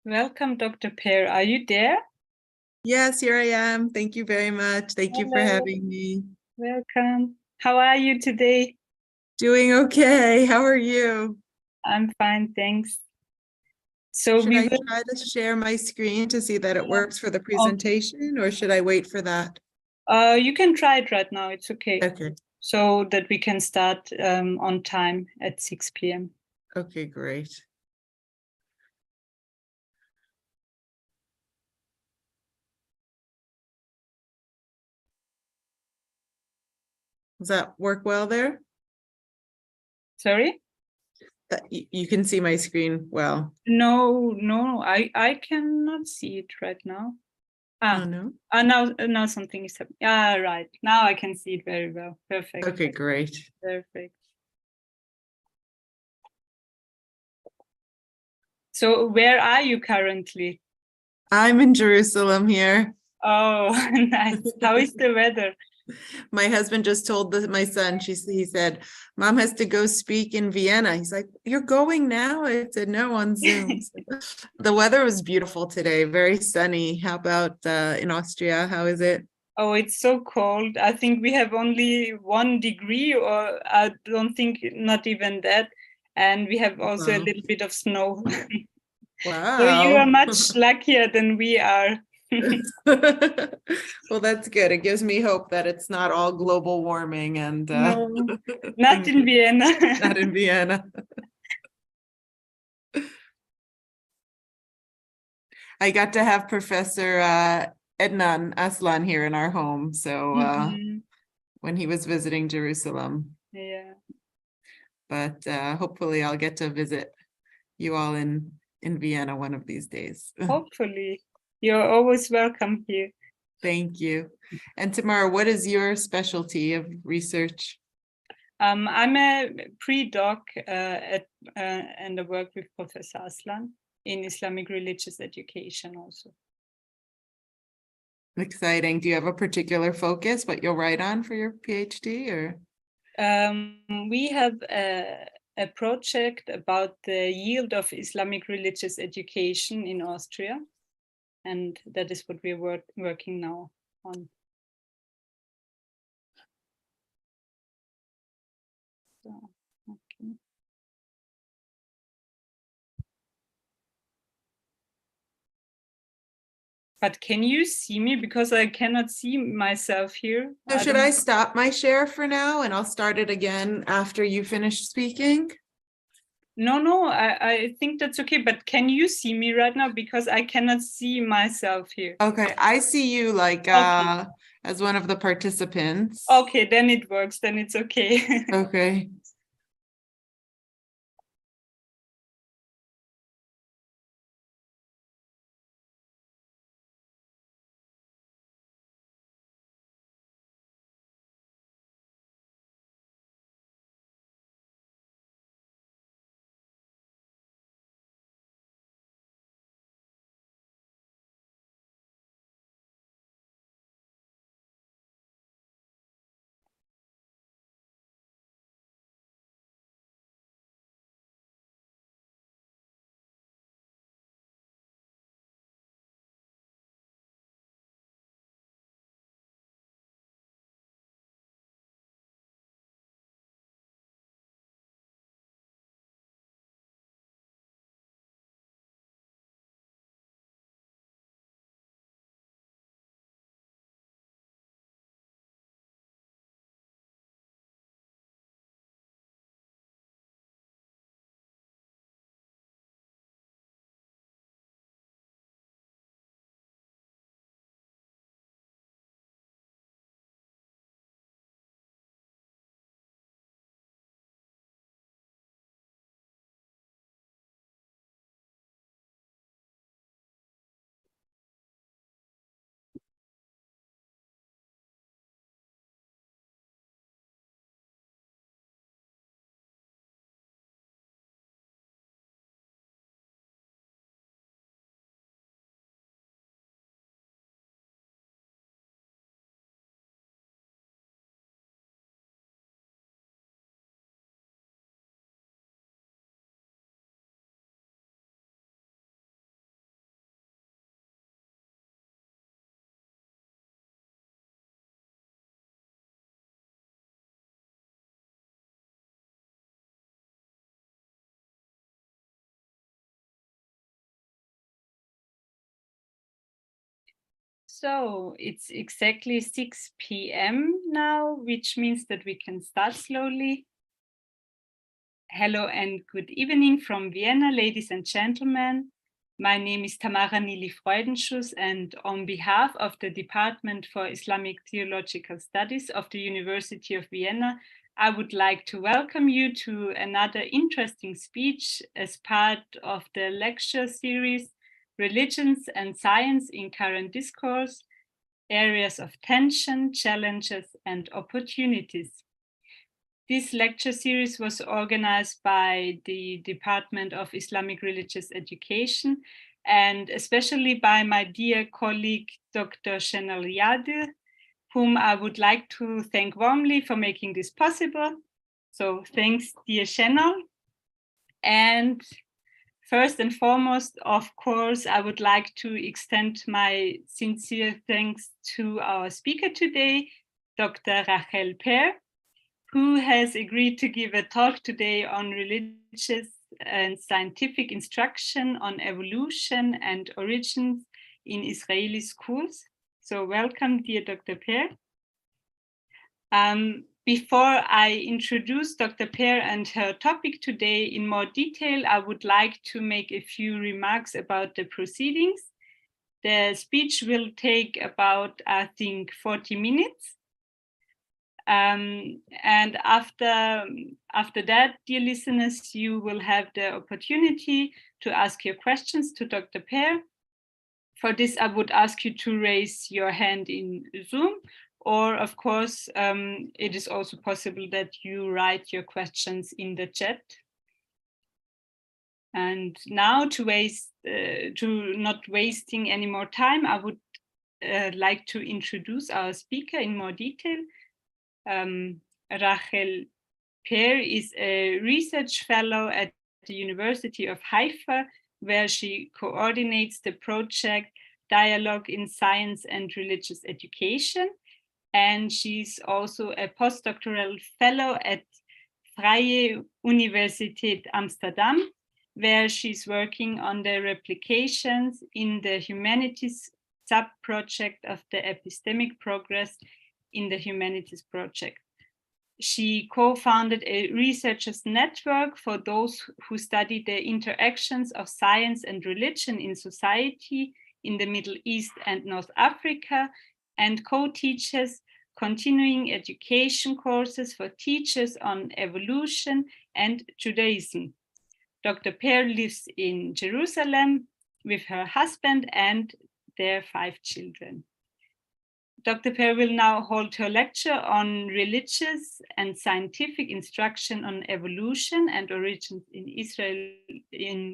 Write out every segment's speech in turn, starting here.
Welcome, Dr. Pear. Are you there? Yes, here I am. Thank you very much. Thank you for Hello. having me. Welcome. How are you today? Doing okay. How are you? I'm fine, thanks. So Should we I will, try to share my screen to see that it works for the oh, presentation, or should I wait for that? you can try it right now. It's okay. Okay. So that we can start on time at 6 p.m. Okay, great. Does that work well there? Sorry? You can see my screen well. No, I cannot see it right now. Oh, no? Now something is happening. Ah, right. Now I can see it very well. Perfect. Okay, great. Perfect. So where are you currently? I'm in Jerusalem here. Oh, nice. How is the weather? My husband just told my son, he said, Mom has to go speak in Vienna. He's like, you're going now? I said, no, on Zoom. The weather was beautiful today, very sunny. How about in Austria? How is it? Oh, it's so cold. I think we have only 1 degree, or I don't think not even that. And we have also a Wow. little bit of snow. So you are Wow. much luckier than we are. Well, that's good. It gives me hope that it's not all global warming and No, not thank in you. Vienna. Not in Vienna. I got to have Professor Ednan Aslan here in our home. So Mhm. when he was visiting Jerusalem, Yeah, but hopefully I'll get to visit you all in Vienna one of these days. hopefully. You're always welcome here. Thank you. And Tamara, what is your specialty of research? I'm a pre-doc and I work with Professor Aslan in Islamic religious education also. Exciting. Do you have a particular focus, what you'll write on for your PhD or? We have a project about the yield of Islamic religious education in Austria, and that is what we're working now on. So, okay. But can you see me? Because I cannot see myself here. So should I stop my share for now and I'll start it again after you finish speaking? No, I think that's okay. But can you see me right now? Because I cannot see myself here. Okay, I see you like Okay. as one of the participants. Okay, then it works. Then it's okay. Okay. So it's exactly 6 p.m. now, which means that we can start slowly. Hello and good evening from Vienna, ladies and gentlemen. My name is Tamara Nili Freudenschuss, and on behalf of the Department for Islamic Theological Studies of the University of Vienna, I would like to welcome you to another interesting speech as part of the lecture series, Religions and Science in Current Discourse, Areas of Tension, Challenges, and Opportunities. This lecture series was organized by the Department of Islamic Religious Education and especially by my dear colleague, Dr. Shenal Yadil, whom I would like to thank warmly for making this possible. So thanks, dear Shenal. And first and foremost, of course, I would like to extend my sincere thanks to our speaker today, Dr. Rachel Per, who has agreed to give a talk today on religious and scientific instruction on evolution and origins in Israeli schools. So welcome, dear Dr. Per. Before I introduce Dr. Per and her topic today in more detail, I would like to make a few remarks about the proceedings. The speech will take about, I think, 40 minutes. And after that, dear listeners, you will have the opportunity to ask your questions to Dr. Per. For this, I would ask you to raise your hand in Zoom, or of course, it is also possible that you write your questions in the chat. And now, to not wasting any more time, I would like to introduce our speaker in more detail. Rachel Per is a research fellow at the University of Haifa, where she coordinates the project Dialogue in Science and Religious Education. And she's also a postdoctoral fellow at Vrije Universiteit Amsterdam, where she's working on the replications in the humanities sub-project of the epistemic progress in the Humanities Project. She co-founded a researchers network for those who study the interactions of science and religion in society in the Middle East and North Africa, and co-teaches continuing education courses for teachers on evolution and Judaism. Dr. Per lives in Jerusalem with her husband and their 5 children. Dr. Per will now hold her lecture on religious and scientific instruction on evolution and origins in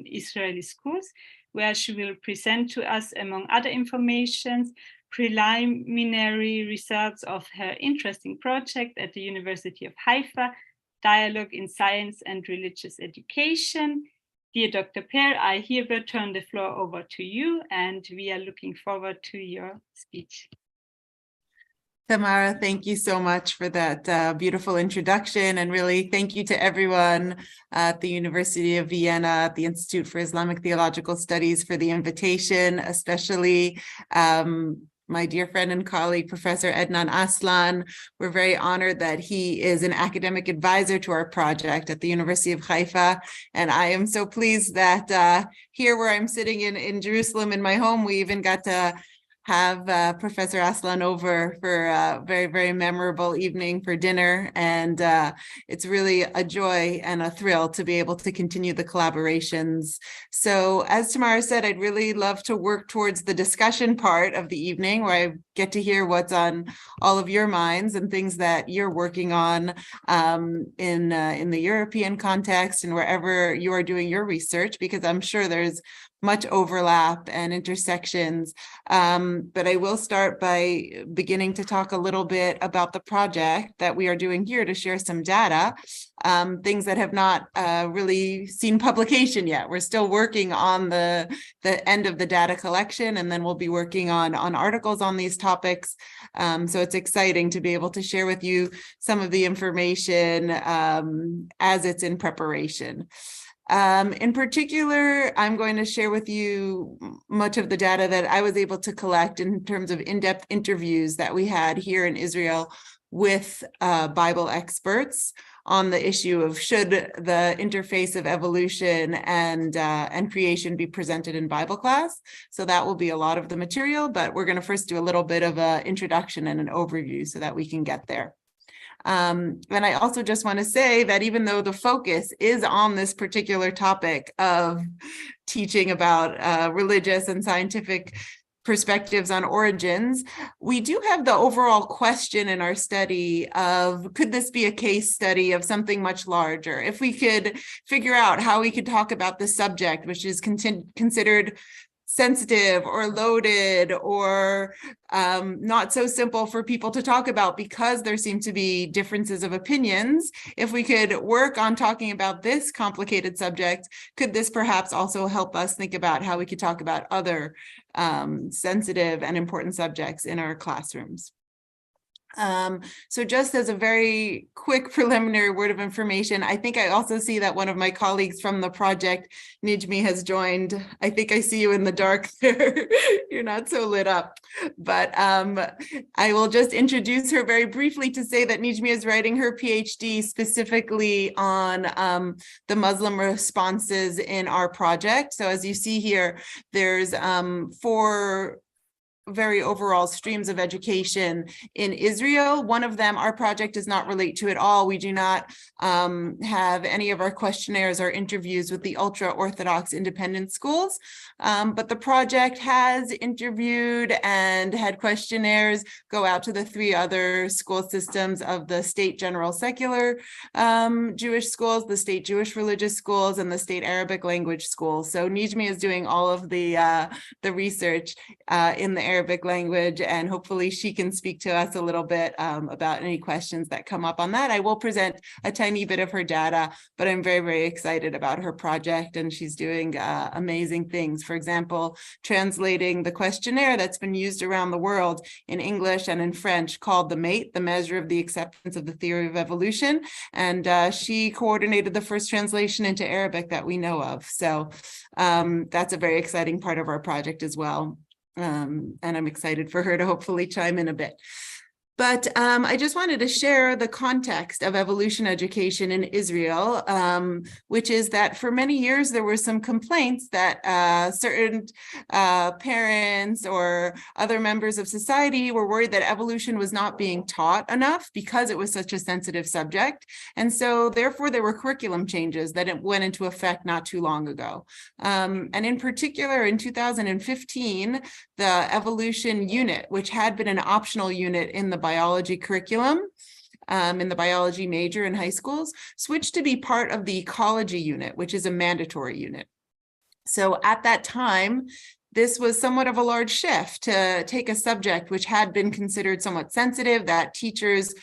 Israeli schools, where she will present to us, among other information, preliminary results of her interesting project at the University of Haifa, Dialogue in Science and Religious Education. Dear Dr. Per, I hereby turn the floor over to you, and we are looking forward to your speech. Tamara, thank you so much for that beautiful introduction, and really thank you to everyone at the University of Vienna, at the Institute for Islamic Theological Studies for the invitation, especially my dear friend and colleague, Professor Adnan Aslan. We're very honored that he is an academic advisor to our project at the University of Haifa. And I am so pleased that here where I'm sitting in Jerusalem in my home, we even got to have Professor Aslan over for a very, very memorable evening for dinner. And it's really a joy and a thrill to be able to continue the collaborations. So as Tamara said, I'd really love to work towards the discussion part of the evening, where I get to hear what's on all of your minds and things that you're working on in the European context and wherever you are doing your research, because I'm sure there's much overlap and intersections. But I will start by beginning to talk a little bit about the project that we are doing here to share some data, things that have not really seen publication yet. We're still working on the end of the data collection, and then we'll be working on articles on these topics. So it's exciting to be able to share with you some of the information as it's in preparation. In particular, I'm going to share with you much of the data that I was able to collect in terms of in-depth interviews that we had here in Israel with Bible experts on the issue of should the interface of evolution and creation be presented in Bible class. So that will be a lot of the material, but we're going to first do a little bit of an introduction and an overview so that we can get there. And I also just want to say that even though the focus is on this particular topic of teaching about religious and scientific perspectives on origins, we do have the overall question in our study of, could this be a case study of something much larger? If we could figure out how we could talk about the subject, which is considered sensitive or loaded or not so simple for people to talk about because there seem to be differences of opinions. If we could work on talking about this complicated subject, could this perhaps also help us think about how we could talk about other sensitive and important subjects in our classrooms? So just as a very quick preliminary word of information, I think I also see that one of my colleagues from the project, Nijmi, has joined. I think I see you in the dark there. You're not so lit up, but I will just introduce her very briefly to say that Nijmi is writing her PhD specifically on the Muslim responses in our project. So as you see here, there's 4 very overall streams of education in Israel. One of them, our project does not relate to at all. We do not have any of our questionnaires or interviews with the ultra-Orthodox independent schools, but the project has interviewed and had questionnaires go out to the 3 other school systems of the state general secular Jewish schools, the state Jewish religious schools, and the state Arabic language schools. So Nijmi is doing all of the research in the Arabic language, and hopefully she can speak to us a little bit about any questions that come up on that. I will present a tiny bit of her data, but I'm very, very excited about her project, and she's doing amazing things. For example, translating the questionnaire that's been used around the world in English and in French called the MATE, the Measure of the Acceptance of the Theory of Evolution, and she coordinated the first translation into Arabic that we know of. So that's a very exciting part of our project as well. And I'm excited for her to hopefully chime in a bit. But I just wanted to share the context of evolution education in Israel, which is that for many years there were some complaints that certain parents or other members of society were worried that evolution was not being taught enough because it was such a sensitive subject. And so therefore there were curriculum changes that went into effect not too long ago. And in particular in 2015, the evolution unit, which had been an optional unit in the biology curriculum, in the biology major in high schools, switched to be part of the ecology unit, which is a mandatory unit. So at that time, this was somewhat of a large shift to take a subject which had been considered somewhat sensitive, that teachers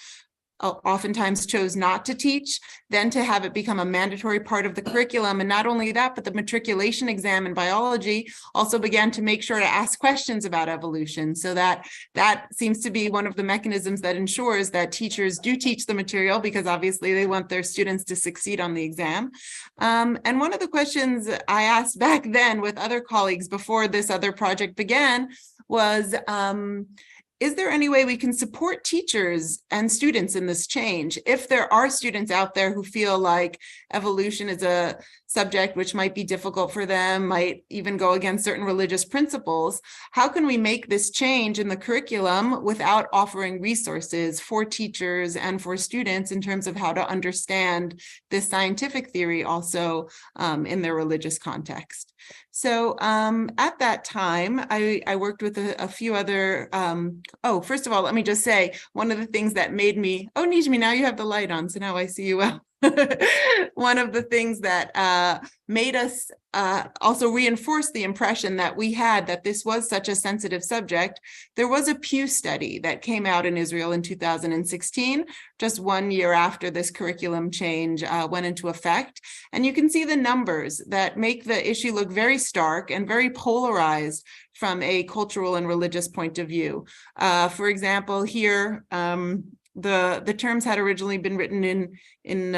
oftentimes chose not to teach, then to have it become a mandatory part of the curriculum. And not only that, but the matriculation exam in biology also began to make sure to ask questions about evolution. So that seems to be one of the mechanisms that ensures that teachers do teach the material, because obviously they want their students to succeed on the exam. And one of the questions I asked back then with other colleagues before this other project began was, is there any way we can support teachers and students in this change? If there are students out there who feel like evolution is a subject which might be difficult for them, might even go against certain religious principles, how can we make this change in the curriculum without offering resources for teachers and for students in terms of how to understand this scientific theory also in their religious context? So at that time, I worked with a few other, first of all, let me just say, one of the things that made me, Nijmi, now you have the light on, so now I see you well. One of the things that made us also reinforce the impression that we had that this was such a sensitive subject, there was a Pew study that came out in Israel in 2016, just 1 year after this curriculum change went into effect. And you can see the numbers that make the issue look very stark and very polarized from a cultural and religious point of view. For example, here, the terms had originally been written in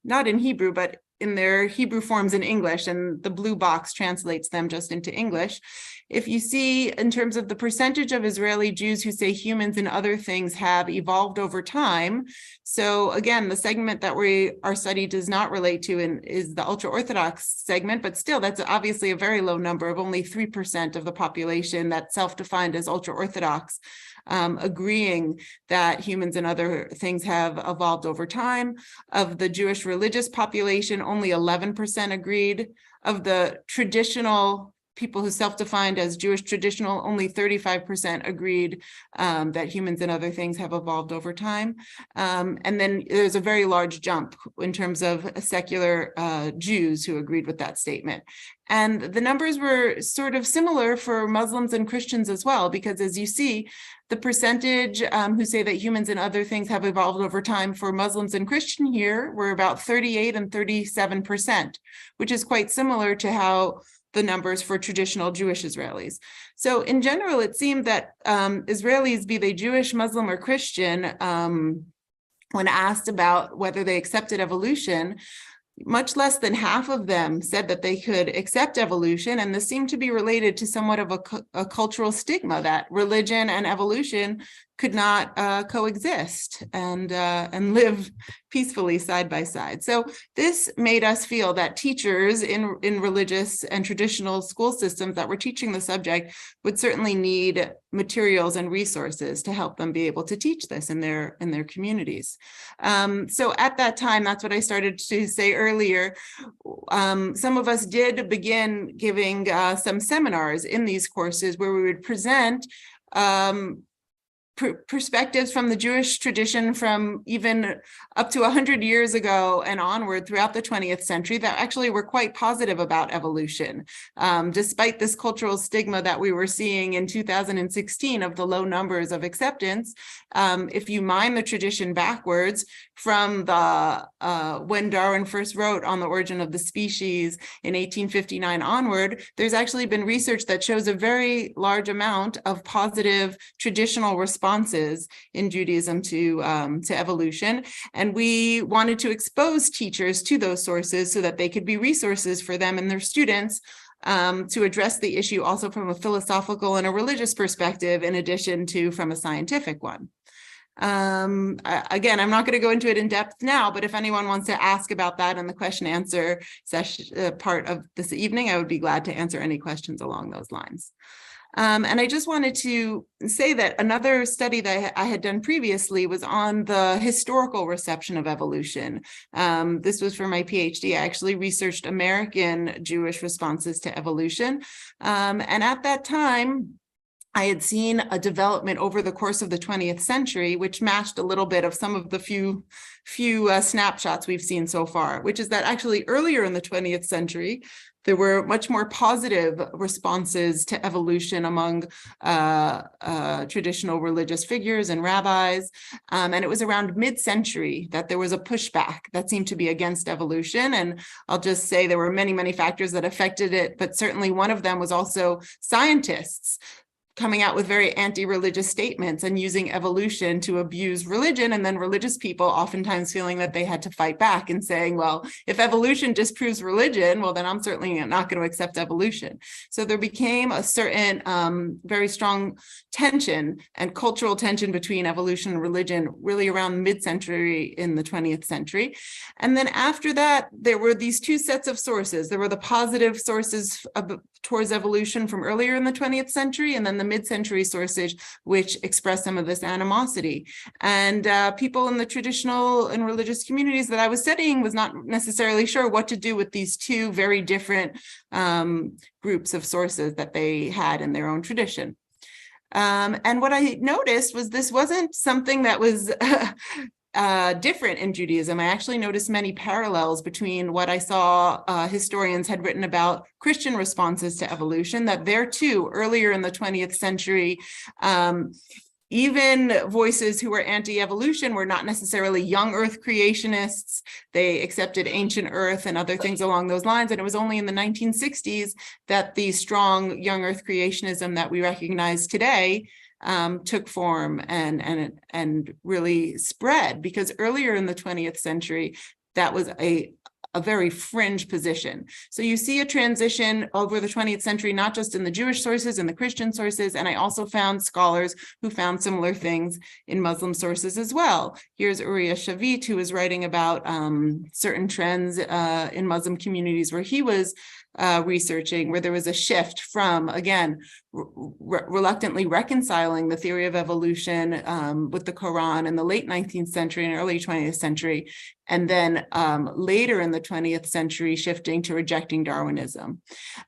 not in Hebrew, but in their Hebrew forms in English, and the blue box translates them just into English. If you see in terms of the percentage of Israeli Jews who say humans and other things have evolved over time, so again, the segment that our study does not relate to is the ultra-Orthodox segment, but still that's obviously a very low number of only 3% of the population that's self-defined as ultra-Orthodox, agreeing that humans and other things have evolved over time. Of the Jewish religious population, only 11% agreed. Of the traditional people who self-defined as Jewish traditional, only 35% agreed that humans and other things have evolved over time. And then there's a very large jump in terms of secular Jews who agreed with that statement. And the numbers were sort of similar for Muslims and Christians as well, because as you see, the percentage who say that humans and other things have evolved over time for Muslims and Christian here were about 38 and 37%, which is quite similar to how the numbers for traditional Jewish Israelis. So in general, it seemed that Israelis, be they Jewish, Muslim, or Christian, when asked about whether they accepted evolution, much less than half of them said that they could accept evolution, and this seemed to be related to somewhat of a cultural stigma that religion and evolution could not coexist and live peacefully side by side. So this made us feel that teachers in religious and traditional school systems that were teaching the subject would certainly need materials and resources to help them be able to teach this in their communities. So at that time, that's what I started to say earlier. Some of us did begin giving some seminars in these courses where we would present perspectives from the Jewish tradition from even up to 100 years ago and onward throughout the 20th century that actually were quite positive about evolution, despite this cultural stigma that we were seeing in 2016 of the low numbers of acceptance. If you mine the tradition backwards from the when Darwin first wrote On the Origin of the Species in 1859 onward, there's actually been research that shows a very large amount of positive traditional responses in Judaism to evolution. And we wanted to expose teachers to those sources so that they could be resources for them and their students to address the issue also from a philosophical and a religious perspective, in addition to from a scientific one. Again, I'm not going to go into it in depth now, but if anyone wants to ask about that in the question answer session part of this evening, I would be glad to answer any questions along those lines. And I just wanted to say that another study that I had done previously was on the historical reception of evolution. This was for my PhD. I actually researched American Jewish responses to evolution. And at that time, I had seen a development over the course of the 20th century, which matched a little bit of some of the few snapshots we've seen so far, which is that actually earlier in the 20th century, there were much more positive responses to evolution among traditional religious figures and rabbis. And it was around mid-century that there was a pushback that seemed to be against evolution. And I'll just say there were many, many factors that affected it, but certainly one of them was also scientists coming out with very anti-religious statements and using evolution to abuse religion, and then religious people oftentimes feeling that they had to fight back and saying, well, if evolution disproves religion, well, then I'm certainly not going to accept evolution. So there became a certain very strong tension and cultural tension between evolution and religion really around mid-century in the 20th century. And then after that, there were these two sets of sources. There were the positive sources towards evolution from earlier in the 20th century, and then the mid-century sources, which express some of this animosity. And people in the traditional and religious communities that I was studying was not necessarily sure what to do with these two very different groups of sources that they had in their own tradition. And what I noticed was this wasn't something that was different in Judaism. I actually noticed many parallels between what I saw historians had written about Christian responses to evolution, that there too, earlier in the 20th century, even voices who were anti-evolution were not necessarily young Earth creationists. They accepted ancient Earth and other things along those lines. And it was only in the 1960s that the strong young Earth creationism that we recognize today took form and really spread, because earlier in the 20th century, that was a a very fringe position. So you see a transition over the 20th century, not just in the Jewish sources and the Christian sources, and I also found scholars who found similar things in Muslim sources as well. Here's Uriah Shavit, who was writing about certain trends in Muslim communities where he was researching, where there was a shift from, again, reluctantly reconciling the theory of evolution with the Quran in the late 19th century and early 20th century, and then later in the 20th century shifting to rejecting Darwinism.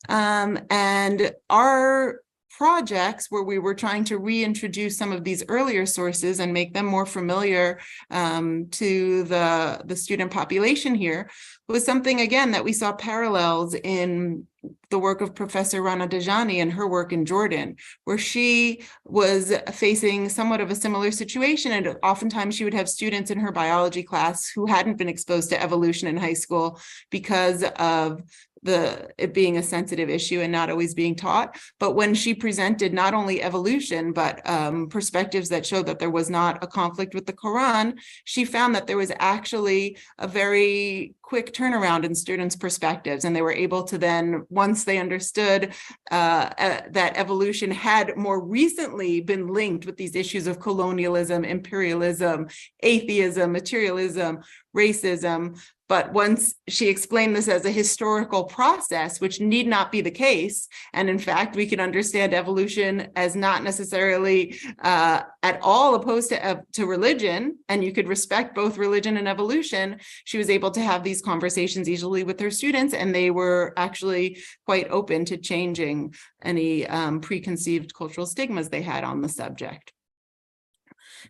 And our projects where we were trying to reintroduce some of these earlier sources and make them more familiar to the student population here was something, again, that we saw parallels in the work of Professor Rana Dajani and her work in Jordan, where she was facing somewhat of a similar situation. And oftentimes she would have students in her biology class who hadn't been exposed to evolution in high school because of it being a sensitive issue and not always being taught. But when she presented not only evolution, but perspectives that showed that there was not a conflict with the Quran, she found that there was actually a very quick turnaround in students' perspectives. And they were able to then, once they understood that evolution had more recently been linked with these issues of colonialism, imperialism, atheism, materialism, racism, but once she explained this as a historical process, which need not be the case, and in fact, we can understand evolution as not necessarily at all opposed to religion, and you could respect both religion and evolution, she was able to have these conversations easily with her students, and they were actually quite open to changing any preconceived cultural stigmas they had on the subject.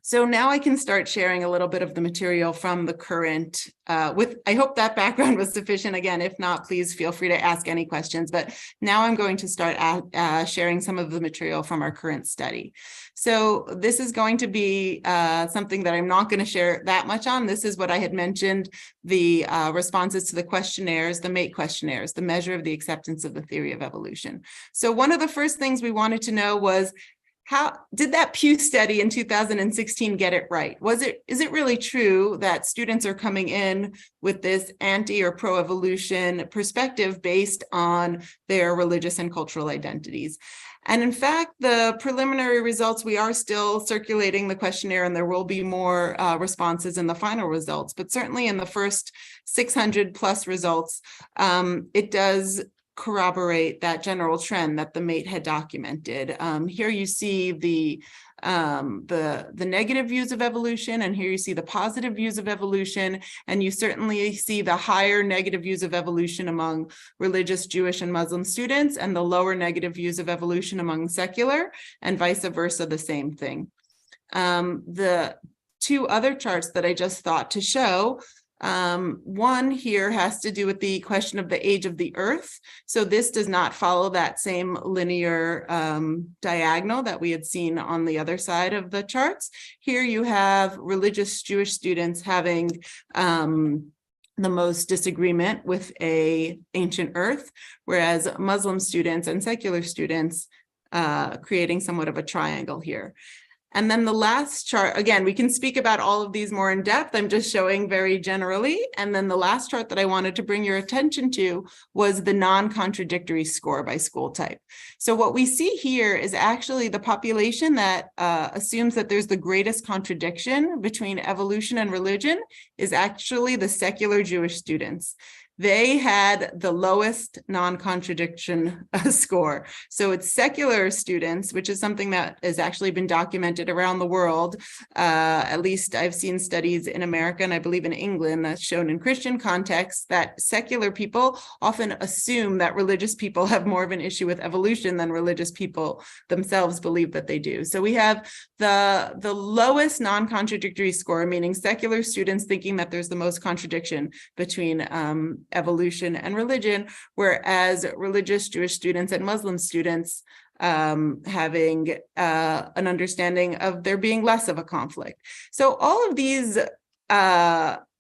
So now I can start sharing a little bit of the material from the current, I hope that background was sufficient. Again, if not, please feel free to ask any questions. But now I'm going to start sharing some of the material from our current study. So this is going to be something that I'm not going to share that much on. This is what I had mentioned, the responses to the questionnaires, the MATE questionnaires, the measure of the acceptance of the theory of evolution. So one of the first things we wanted to know was, how did that Pew study in 2016 get it right? Is it really true that students are coming in with this anti or pro-evolution perspective based on their religious and cultural identities? And in fact, the preliminary results, we are still circulating the questionnaire, and there will be more responses in the final results, but certainly in the first 600 plus results, it does corroborate that general trend that the MATE had documented. Here you see the negative views of evolution, and here you see the positive views of evolution, and you certainly see the higher negative views of evolution among religious Jewish and Muslim students, and the lower negative views of evolution among secular, and vice versa, the same thing. The two other charts that I just thought to show, one here has to do with the question of the age of the earth. So this does not follow that same linear diagonal that we had seen on the other side of the charts. Here you have religious Jewish students having the most disagreement with an ancient earth, whereas Muslim students and secular students creating somewhat of a triangle here. And then the last chart, again, we can speak about all of these more in depth. I'm just showing very generally. And then the last chart that I wanted to bring your attention to was the non-contradictory score by school type. So what we see here is actually the population that assumes that there's the greatest contradiction between evolution and religion is actually the secular Jewish students. They had the lowest non-contradiction score. So it's secular students, which is something that has actually been documented around the world. At least I've seen studies in America, and I believe in England, that's shown in Christian contexts, that secular people often assume that religious people have more of an issue with evolution than religious people themselves believe that they do. So we have the lowest non-contradictory score, meaning secular students thinking that there's the most contradiction between evolution and religion, whereas religious Jewish students and Muslim students having an understanding of there being less of a conflict. So all of these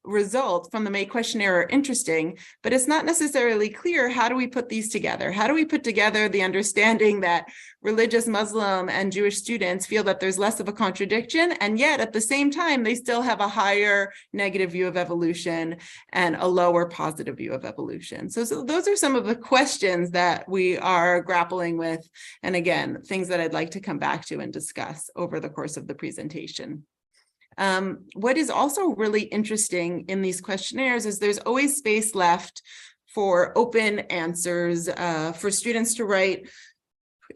results from the May questionnaire are interesting, but it's not necessarily clear, how do we put these together? How do we put together the understanding that religious Muslim and Jewish students feel that there's less of a contradiction, and yet at the same time, they still have a higher negative view of evolution and a lower positive view of evolution? So those are some of the questions that we are grappling with. And again, things that I'd like to come back to and discuss over the course of the presentation. What is also really interesting in these questionnaires is there's always space left for open answers, for students to write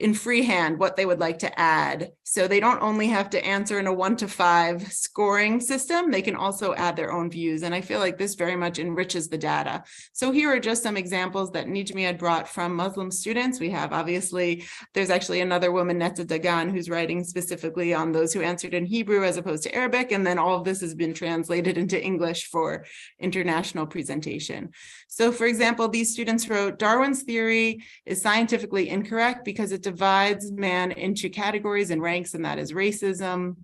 in freehand what they would like to add. So they don't only have to answer in a 1 to 5 scoring system, they can also add their own views. And I feel like this very much enriches the data. So here are just some examples that Nijmi had brought from Muslim students. We have, obviously, there's actually another woman, Netta Dagan, who's writing specifically on those who answered in Hebrew as opposed to Arabic. And then all of this has been translated into English for international presentation. So for example, these students wrote, Darwin's theory is scientifically incorrect because it divides man into categories and ranks, and that is racism.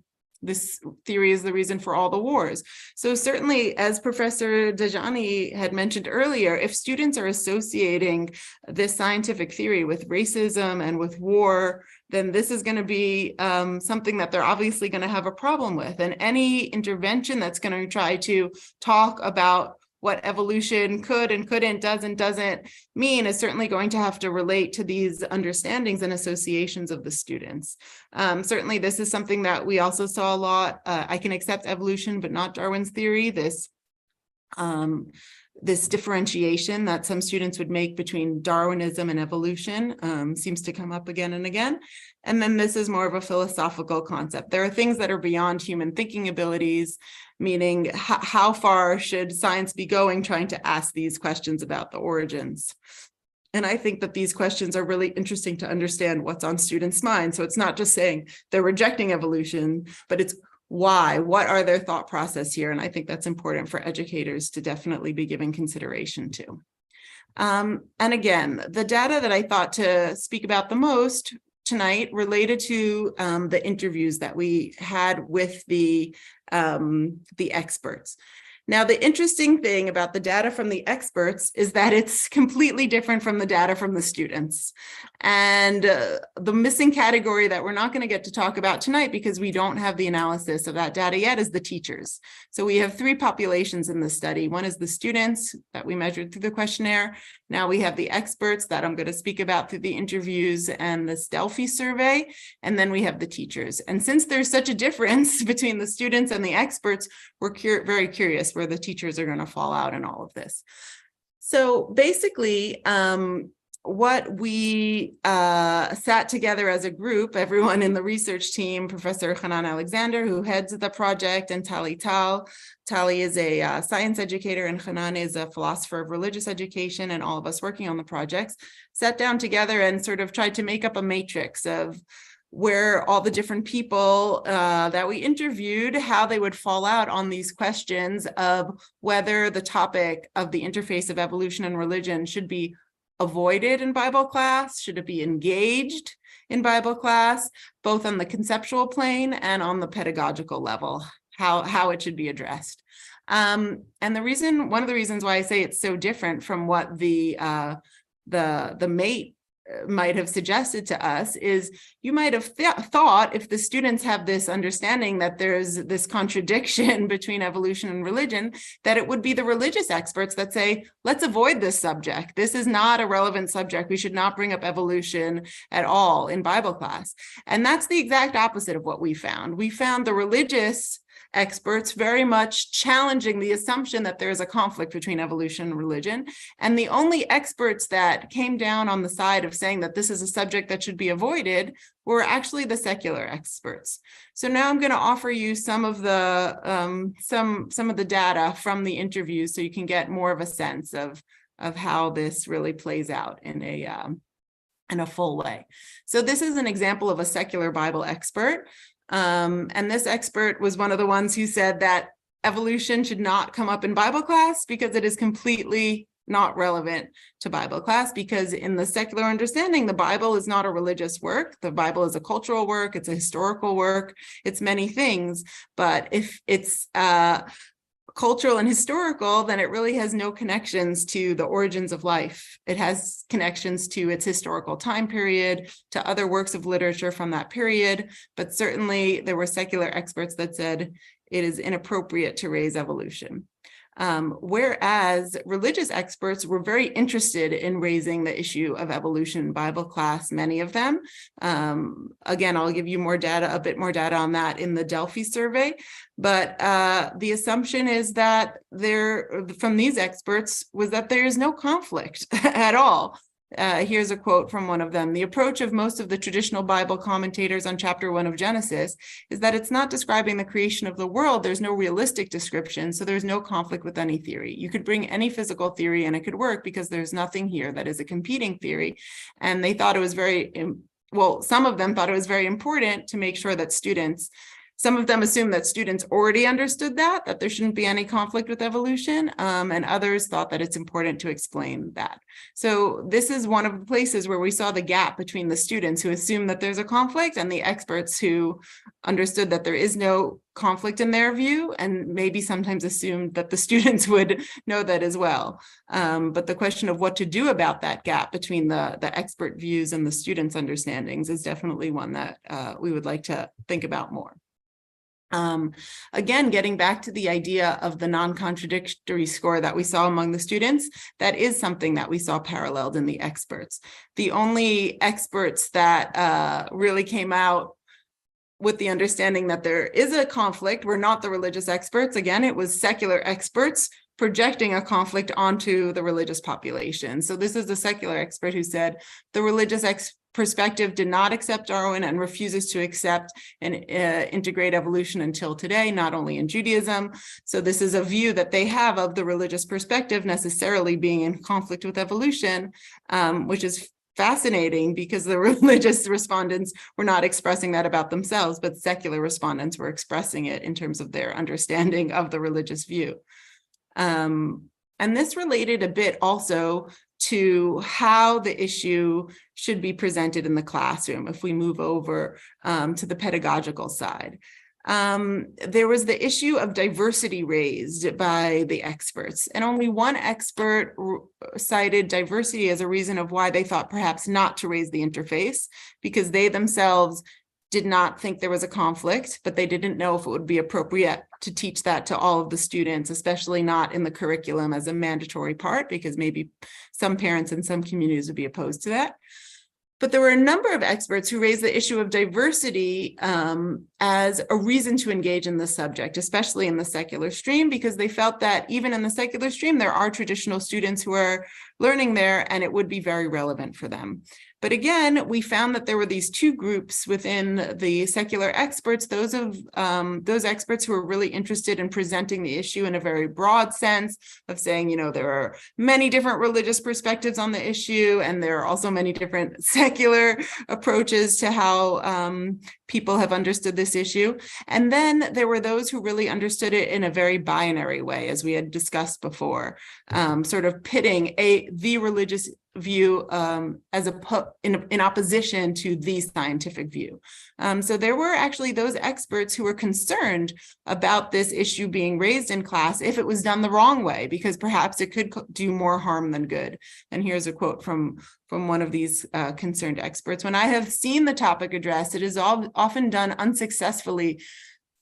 This theory is the reason for all the wars. So certainly, as Professor Dajani had mentioned earlier, if students are associating this scientific theory with racism and with war, then this is going to be something that they're obviously going to have a problem with. And any intervention that's going to try to talk about what evolution could and couldn't, does and doesn't mean is certainly going to have to relate to these understandings and associations of the students. Certainly, this is something that we also saw a lot. I can accept evolution, but not Darwin's theory. This differentiation that some students would make between Darwinism and evolution seems to come up again and again. And then this is more of a philosophical concept. There are things that are beyond human thinking abilities, meaning how far should science be going trying to ask these questions about the origins? And I think that these questions are really interesting to understand what's on students' minds. So it's not just saying they're rejecting evolution, but it's why, what are their thought process here? And I think that's important for educators to definitely be giving consideration to. And again, the data that I thought to speak about the most tonight related to the interviews that we had with the experts. Now, the interesting thing about the data from the experts is that it's completely different from the data from the students. And the missing category that we're not going to get to talk about tonight because we don't have the analysis of that data yet is the teachers. So we have 3 populations in the study. One is the students that we measured through the questionnaire. Now we have the experts that I'm going to speak about through the interviews and this Delphi survey. And then we have the teachers. And since there's such a difference between the students and the experts, we're very curious where the teachers are going to fall out in all of this. So basically, what we sat together as a group, everyone in the research team, Professor Hanan Alexander, who heads the project, and Tali Tal. Tali is a science educator, and Hanan is a philosopher of religious education, and all of us working on the projects, sat down together and sort of tried to make up a matrix of where all the different people that we interviewed, how they would fall out on these questions of whether the topic of the interface of evolution and religion should be avoided in Bible class, should it be engaged in Bible class, both on the conceptual plane and on the pedagogical level, how it should be addressed. And one of the reasons why I say it's so different from what the mate might have suggested to us is you might have thought, if the students have this understanding that there's this contradiction between evolution and religion, that it would be the religious experts that say, let's avoid this subject. This is not a relevant subject. We should not bring up evolution at all in Bible class. And that's the exact opposite of what we found. We found the religious experts very much challenging the assumption that there is a conflict between evolution and religion. And the only experts that came down on the side of saying that this is a subject that should be avoided were actually the secular experts. So now I'm going to offer you some of the data from the interviews so you can get more of a sense of how this really plays out in a full way. So this is an example of a secular Bible expert. And this expert was one of the ones who said that evolution should not come up in Bible class because it is completely not relevant to Bible class, because in the secular understanding, the Bible is not a religious work. The Bible is a cultural work. It's a historical work. It's many things. But if it's cultural and historical, then it really has no connections to the origins of life. It has connections to its historical time period, to other works of literature from that period, but certainly there were secular experts that said it is inappropriate to raise evolution. Whereas religious experts were very interested in raising the issue of evolution in Bible class, many of them. Again, I'll give you more data, a bit more data on that in the Delphi survey. But the assumption is that from these experts was that there is no conflict at all. Here's a quote from one of them. The approach of most of the traditional Bible commentators on chapter 1 of Genesis is that it's not describing the creation of the world. There's no realistic description, so there's no conflict with any theory. You could bring any physical theory and it could work because there's nothing here that is a competing theory. And they thought it was some of them thought it was very important to make sure that some of them assumed that students already understood that there shouldn't be any conflict with evolution, and others thought that it's important to explain that. So this is one of the places where we saw the gap between the students who assume that there's a conflict and the experts who understood that there is no conflict in their view, and maybe sometimes assumed that the students would know that as well. But the question of what to do about that gap between the expert views and the students' understandings is definitely one that we would like to think about more. Again, getting back to the idea of the non-contradictory score that we saw among the students, that is something that we saw paralleled in the experts. The only experts that really came out with the understanding that there is a conflict were not the religious experts. Again, it was secular experts projecting a conflict onto the religious population. So this is the secular expert who said the religious perspective did not accept Darwin and refuses to accept and integrate evolution until today, not only in Judaism. So this is a view that they have of the religious perspective necessarily being in conflict with evolution, which is fascinating because the religious respondents were not expressing that about themselves, but secular respondents were expressing it in terms of their understanding of the religious view. And this related a bit also to how the issue should be presented in the classroom if we move over to the pedagogical side. There was the issue of diversity raised by the experts, and only one expert cited diversity as a reason of why they thought perhaps not to raise the interface, because they themselves did not think there was a conflict, but they didn't know if it would be appropriate to teach that to all of the students, especially not in the curriculum as a mandatory part, because maybe some parents in some communities would be opposed to that. But there were a number of experts who raised the issue of diversity as a reason to engage in the subject, especially in the secular stream, because they felt that even in the secular stream, there are traditional students who are learning there, and it would be very relevant for them. But again, we found that there were these two groups within the secular experts, those experts who were really interested in presenting the issue in a very broad sense of saying, you know, there are many different religious perspectives on the issue, and there are also many different secular approaches to how people have understood this issue. And then there were those who really understood it in a very binary way, as we had discussed before, sort of pitting the religious view in opposition to the scientific view. So there were actually those experts who were concerned about this issue being raised in class if it was done the wrong way, because perhaps it could do more harm than good. And here's a quote from one of these concerned experts. When I have seen the topic addressed, it is often done unsuccessfully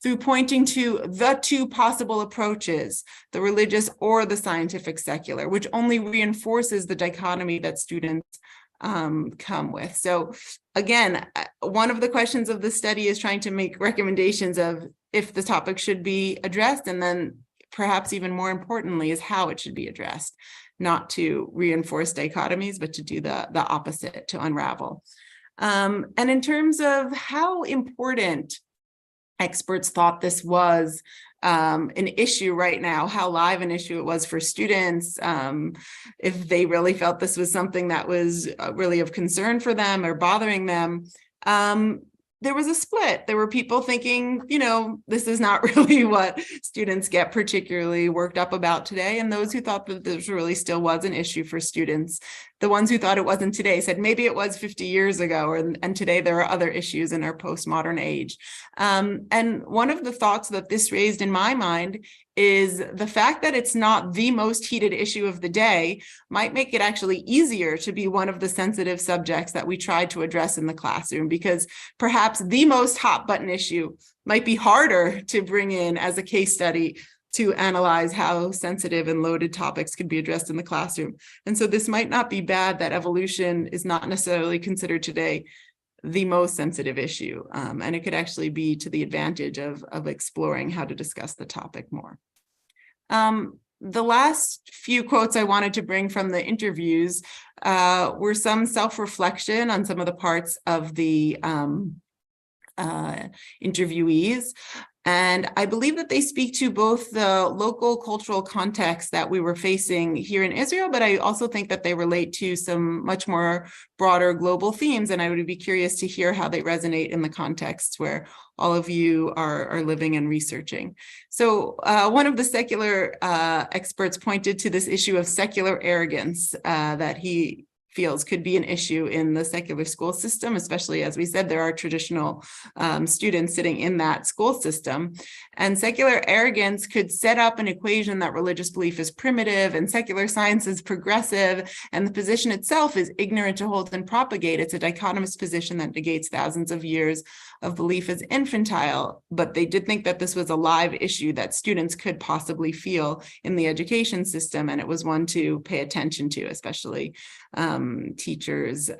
through pointing to the two possible approaches, the religious or the scientific secular, which only reinforces the dichotomy that students come with. So again, one of the questions of the study is trying to make recommendations of if the topic should be addressed, and then perhaps even more importantly is how it should be addressed, not to reinforce dichotomies, but to do the opposite, to unravel. And in terms of how important experts thought this was an issue right now, how live an issue it was for students, if they really felt this was something that was really of concern for them or bothering them, there was a split. There were people thinking, you know, this is not really what students get particularly worked up about today, and those who thought that this really still was an issue for students. the ones who thought it wasn't today said maybe it was 50 years ago, and today there are other issues in our postmodern age. And one of the thoughts that this raised in my mind is the fact that it's not the most heated issue of the day might make it actually easier to be one of the sensitive subjects that we try to address in the classroom, because perhaps the most hot button issue might be harder to bring in as a case study to analyze how sensitive and loaded topics could be addressed in the classroom. And so this might not be bad that evolution is not necessarily considered today the most sensitive issue. And it could actually be to the advantage of exploring how to discuss the topic more. The last few quotes I wanted to bring from the interviews were some self-reflection on some of the parts of the interviewees. And I believe that they speak to both the local cultural context that we were facing here in Israel, but I also think that they relate to some much more broader global themes. And I would be curious to hear how they resonate in the contexts where all of you are living and researching. So one of the secular experts pointed to this issue of secular arrogance that he feels could be an issue in the secular school system, especially, as we said, there are traditional students sitting in that school system. And secular arrogance could set up an equation that religious belief is primitive and secular science is progressive, and the position itself is ignorant to hold and propagate. It's a dichotomous position that negates thousands of years of belief as infantile. But they did think that this was a live issue that students could possibly feel in the education system, and it was one to pay attention to, especially teachers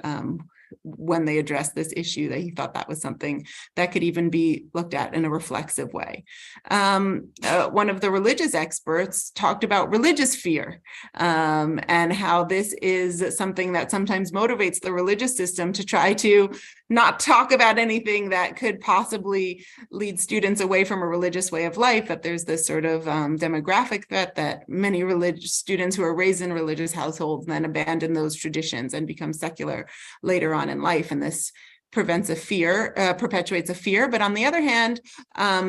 when they addressed this issue, that he thought that was something that could even be looked at in a reflexive way. One of the religious experts talked about religious fear and how this is something that sometimes motivates the religious system to try to not talk about anything that could possibly lead students away from a religious way of life, that there's this sort of demographic threat that many religious students who are raised in religious households then abandon those traditions and become secular later on in life. And this prevents a fear, perpetuates a fear. But on the other hand,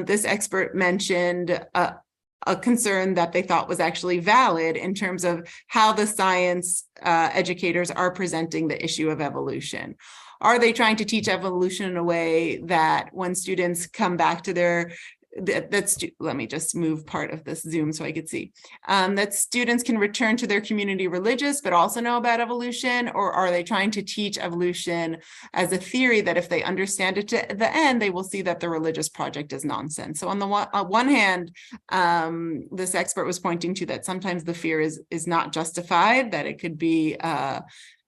this expert mentioned a concern that they thought was actually valid in terms of how the science educators are presenting the issue of evolution. Are they trying to teach evolution in a way that when students come back to their, let me just move part of this Zoom so I could see, that students can return to their community religious, but also know about evolution? Or are they trying to teach evolution as a theory that if they understand it to the end, they will see that the religious project is nonsense? So on the one hand, this expert was pointing to that sometimes the fear is not justified, that it could be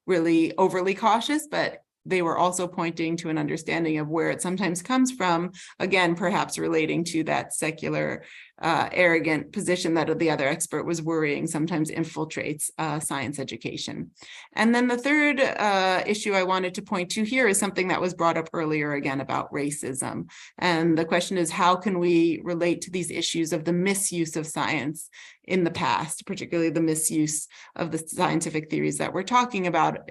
really overly cautious, but they were also pointing to an understanding of where it sometimes comes from, again, perhaps relating to that secular, arrogant position that the other expert was worrying sometimes infiltrates science education. And then the third issue I wanted to point to here is something that was brought up earlier again about racism. And the question is, how can we relate to these issues of the misuse of science in the past, particularly the misuse of the scientific theories that we're talking about?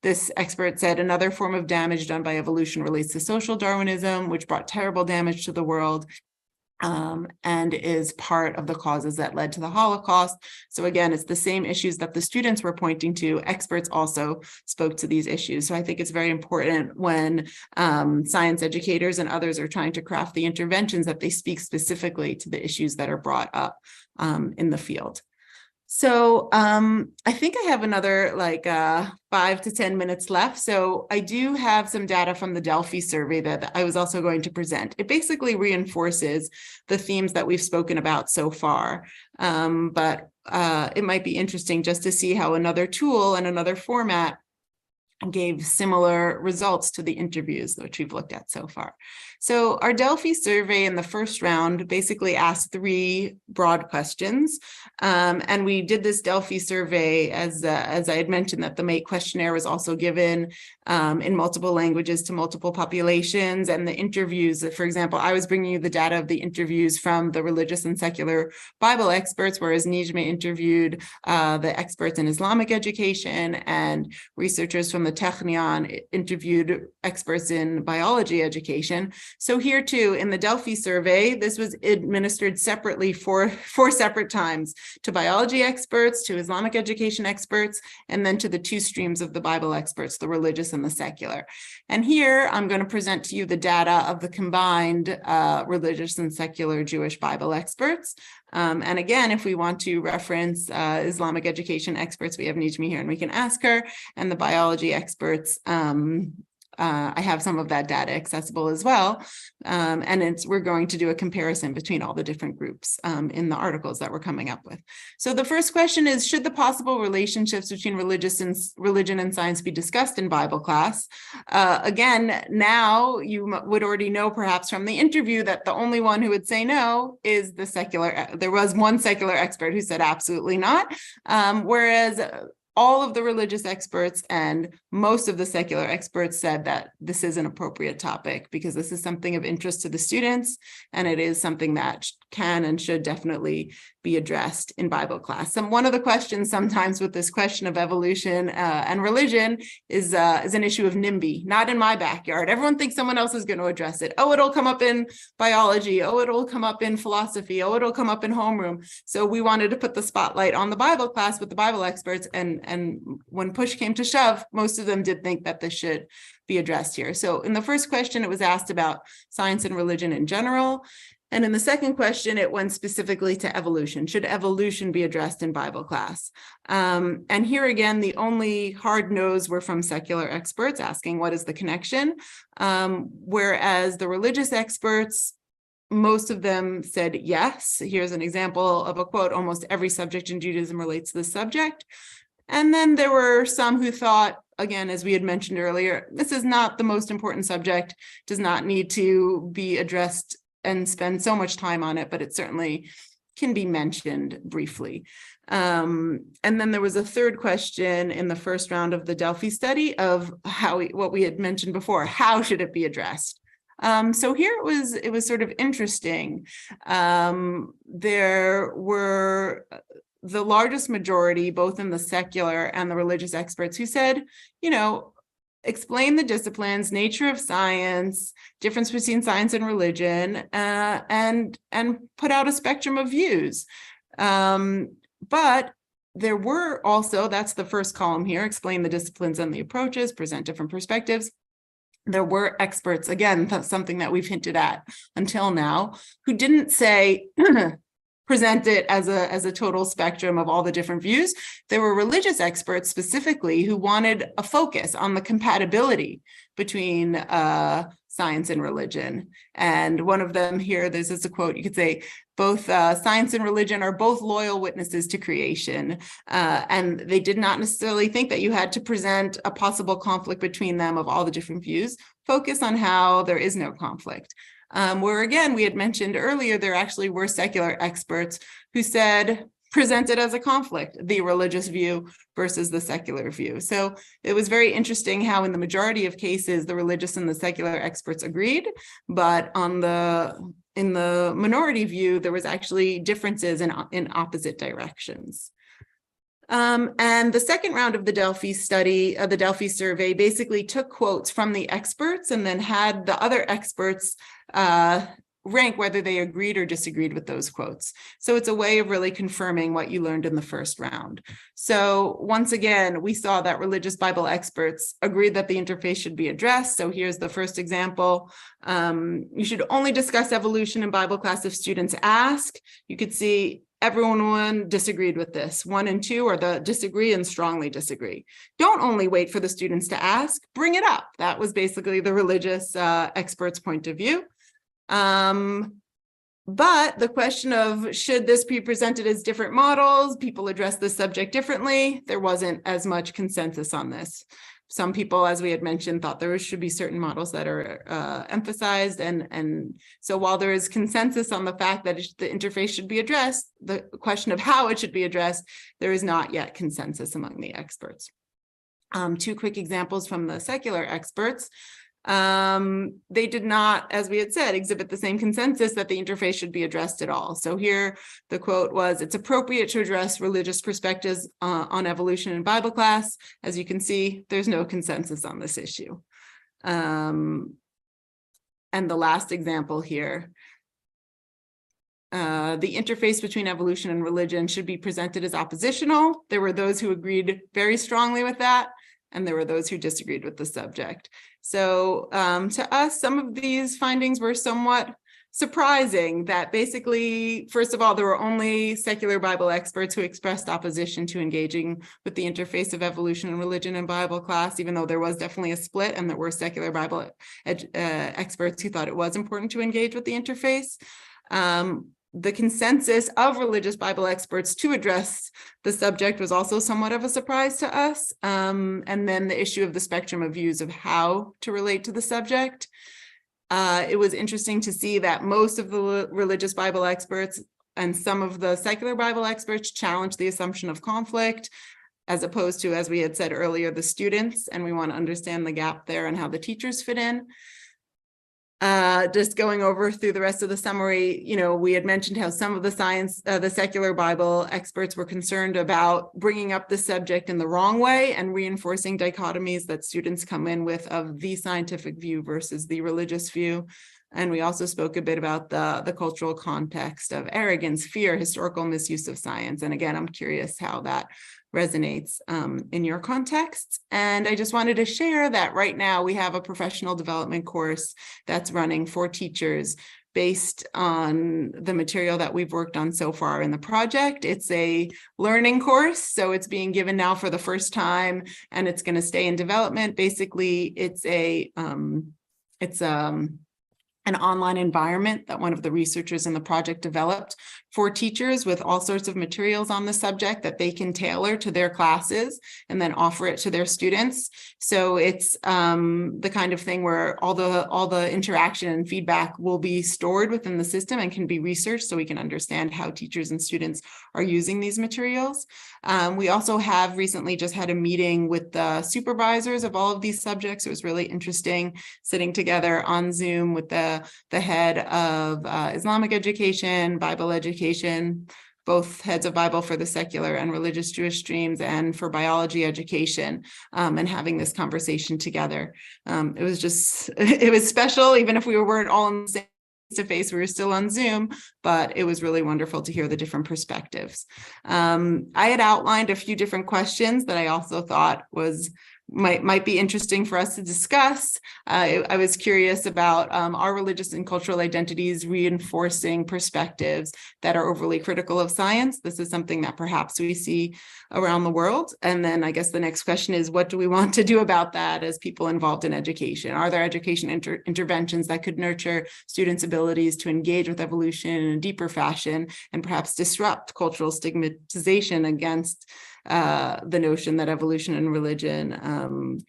This expert said another form of damage done by evolution relates to social Darwinism, which brought terrible damage to the world and is part of the causes that led to the Holocaust. So again, it's the same issues that the students were pointing to. Experts also spoke to these issues. So I think it's very important when science educators and others are trying to craft the interventions that they speak specifically to the issues that are brought up in the field. So I think I have another 5 to 10 minutes left. So I do have some data from the Delphi survey that I was also going to present. It basically reinforces the themes that we've spoken about so far. But it might be interesting just to see how another tool and another format gave similar results to the interviews which we've looked at so far. So our Delphi survey in the first round basically asked 3 broad questions. And we did this Delphi survey, as I had mentioned, that the MATE questionnaire was also given in multiple languages to multiple populations. And the interviews, for example, I was bringing you the data of the interviews from the religious and secular Bible experts, whereas Nijme interviewed the experts in Islamic education and researchers from the Technion interviewed experts in biology education. So here too, in the Delphi survey, this was administered separately four separate times to biology experts, to Islamic education experts, and then to the two streams of the Bible experts, the religious and the secular. And here I'm going to present to you the data of the combined religious and secular Jewish Bible experts. And again, if we want to reference Islamic education experts, we have Nijmi here and we can ask her, and the biology experts, I have some of that data accessible as well. And we're going to do a comparison between all the different groups in the articles that we're coming up with. So the first question is, should the possible relationships between religion and science be discussed in Bible class? Again, now you would already know perhaps from the interview that the only one who would say no is the secular. There was one secular expert who said absolutely not, whereas all of the religious experts and most of the secular experts said that this is an appropriate topic because this is something of interest to the students, and it is something that can and should definitely be addressed in Bible class. One of the questions sometimes with this question of evolution and religion is an issue of NIMBY, not in my backyard. Everyone thinks someone else is going to address it. Oh, it'll come up in biology. Oh, it'll come up in philosophy. Oh, it'll come up in homeroom. So we wanted to put the spotlight on the Bible class with the Bible experts, and when push came to shove, most of them did think that this should be addressed here. So in the first question, it was asked about science and religion in general. And in the second question, it went specifically to evolution. Should evolution be addressed in Bible class? And here again, the only hard no's were from secular experts asking what is the connection, whereas the religious experts, most of them said yes. Here's an example of a quote: almost every subject in Judaism relates to this subject. And then there were some who thought, again, as we had mentioned earlier, this is not the most important subject, does not need to be addressed and spend so much time on it, but it certainly can be mentioned briefly. And then there was a third question in the first round of the Delphi study of what we had mentioned before, how should it be addressed? So here it was sort of interesting. There were the largest majority, both in the secular and the religious experts, who said, explain the disciplines, nature of science, difference between science and religion, and put out a spectrum of views. But there were also, that's the first column here, explain the disciplines and the approaches, present different perspectives. There were experts, again, that's something that we've hinted at until now, who didn't say, present it as a total spectrum of all the different views. There were religious experts specifically who wanted a focus on the compatibility between science and religion. And one of them here, this is a quote, you could say, both science and religion are both loyal witnesses to creation. And they did not necessarily think that you had to present a possible conflict between them of all the different views. Focus on how there is no conflict. Where again, we had mentioned earlier, there actually were secular experts who said, present it as a conflict, the religious view versus the secular view. So it was very interesting how in the majority of cases, the religious and the secular experts agreed, but in the minority view, there was actually differences in opposite directions. And the second round of the Delphi study, the Delphi survey, basically took quotes from the experts and then had the other experts rank whether they agreed or disagreed with those quotes. So it's a way of really confirming what you learned in the first round. So once again, we saw that religious Bible experts agreed that the interface should be addressed. So here's the first example. You should only discuss evolution in Bible class if students ask. You could see everyone disagreed with this. 1 and 2 are the disagree and strongly disagree. Don't only wait for the students to ask, bring it up. That was basically the religious experts' point of view. But the question of should this be presented as different models, people address this subject differently, there wasn't as much consensus on this. Some people, as we had mentioned, thought there should be certain models that are emphasized. And so while there is consensus on the fact that the interface should be addressed, the question of how it should be addressed, there is not yet consensus among the experts. 2 quick examples from the secular experts. they did not, as we had said, exhibit the same consensus that the interface should be addressed at all. So here the quote was, "It's appropriate to address religious perspectives on evolution in Bible class." As you can see, there's no consensus on this issue. And the last example here, the interface between evolution and religion should be presented as oppositional. There were those who agreed very strongly with that, and there were those who disagreed with the subject. So to us, some of these findings were somewhat surprising, that basically, first of all, there were only secular Bible experts who expressed opposition to engaging with the interface of evolution and religion in Bible class, even though there was definitely a split and there were secular Bible experts who thought it was important to engage with the interface. The consensus of religious Bible experts to address the subject was also somewhat of a surprise to us. And then the issue of the spectrum of views of how to relate to the subject. It was interesting to see that most of the religious Bible experts and some of the secular Bible experts challenged the assumption of conflict, as opposed to, as we had said earlier, the students, and we want to understand the gap there and how the teachers fit in. Just going over through the rest of the summary, we had mentioned how some of the secular Bible experts were concerned about bringing up the subject in the wrong way and reinforcing dichotomies that students come in with of the scientific view versus the religious view. And we also spoke a bit about the cultural context of arrogance, fear, historical misuse of science. And again, I'm curious how that resonates in your context. And I just wanted to share that right now we have a professional development course that's running for teachers based on the material that we've worked on so far in the project. It's a learning course, so it's being given now for the first time, and it's going to stay in development. Basically, it's an online environment that one of the researchers in the project developed for teachers with all sorts of materials on the subject that they can tailor to their classes and then offer it to their students. So it's the kind of thing where all the interaction and feedback will be stored within the system and can be researched so we can understand how teachers and students are using these materials. We also have recently just had a meeting with the supervisors of all of these subjects. It was really interesting sitting together on Zoom with the head of Islamic education, Bible education, both heads of Bible for the secular and religious Jewish streams, and for biology education, and having this conversation together. It was special, even if we weren't all in the same face-to-face, we were still on Zoom, but it was really wonderful to hear the different perspectives. I had outlined a few different questions that I also thought might be interesting for us to discuss. I was curious about our religious and cultural identities reinforcing perspectives that are overly critical of science. This is something that perhaps we see around the world. And then I guess the next question is, what do we want to do about that as people involved in education? Are there education interventions that could nurture students' abilities to engage with evolution in a deeper fashion and perhaps disrupt cultural stigmatization against the notion that evolution and religion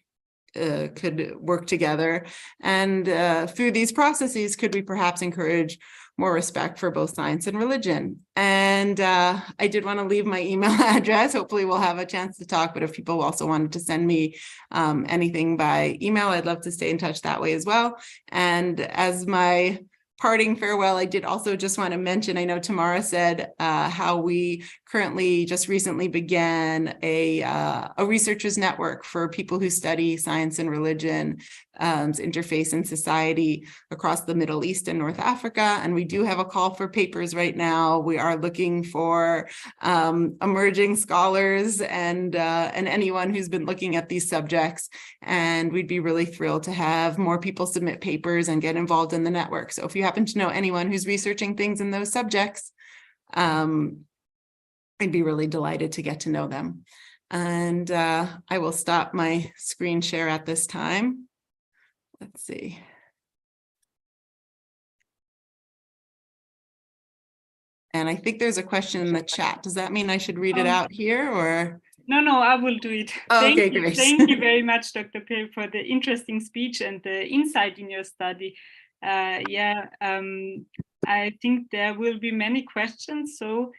could work together? And through these processes, could we perhaps encourage more respect for both science and religion? And I did want to leave my email address. Hopefully we'll have a chance to talk, but if people also wanted to send me anything by email, I'd love to stay in touch that way as well. And as my parting farewell, I did also just want to mention, I know Tamara said how we currently just recently began a researchers network for people who study science and religion, interface in society across the Middle East and North Africa. And we do have a call for papers right now. We are looking for emerging scholars and anyone who's been looking at these subjects. And we'd be really thrilled to have more people submit papers and get involved in the network. So if you happen to know anyone who's researching things in those subjects, I'd be really delighted to get to know them. And I will stop my screen share at this time. Let's see. And I think there's a question in the chat. Does that mean I should read it out here, or? No, I will do it. Oh, okay, great. Thank you very much, Dr. Perry, for the interesting speech and the insight in your study. I think there will be many questions. So,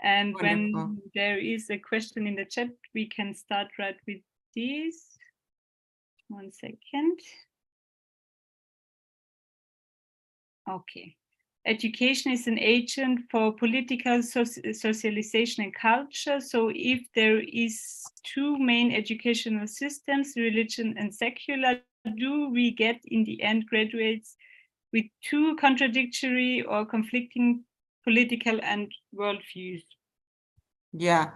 and Wonderful. when there is a question in the chat, we can start right with this. 1 second. Okay. Education is an agent for political socialization and culture. So if there is two main educational systems, religion and secular, do we get in the end graduates with two contradictory or conflicting political and worldviews? Yeah,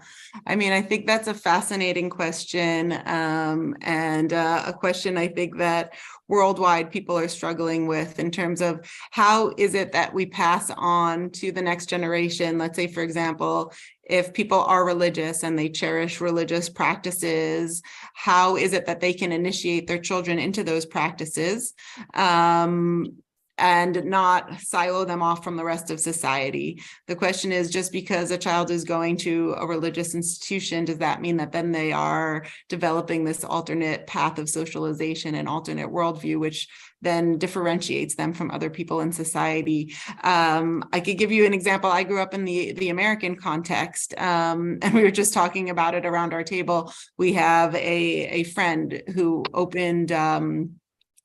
I mean, I think that's a fascinating question, and a question I think that worldwide people are struggling with in terms of how is it that we pass on to the next generation. Let's say, for example, if people are religious and they cherish religious practices, how is it that they can initiate their children into those practices? And not silo them off from the rest of society. The question is, just because a child is going to a religious institution, does that mean that then they are developing this alternate path of socialization and alternate worldview, which then differentiates them from other people in society? I could give you an example. I grew up in the American context, and we were just talking about it around our table. We have a friend who opened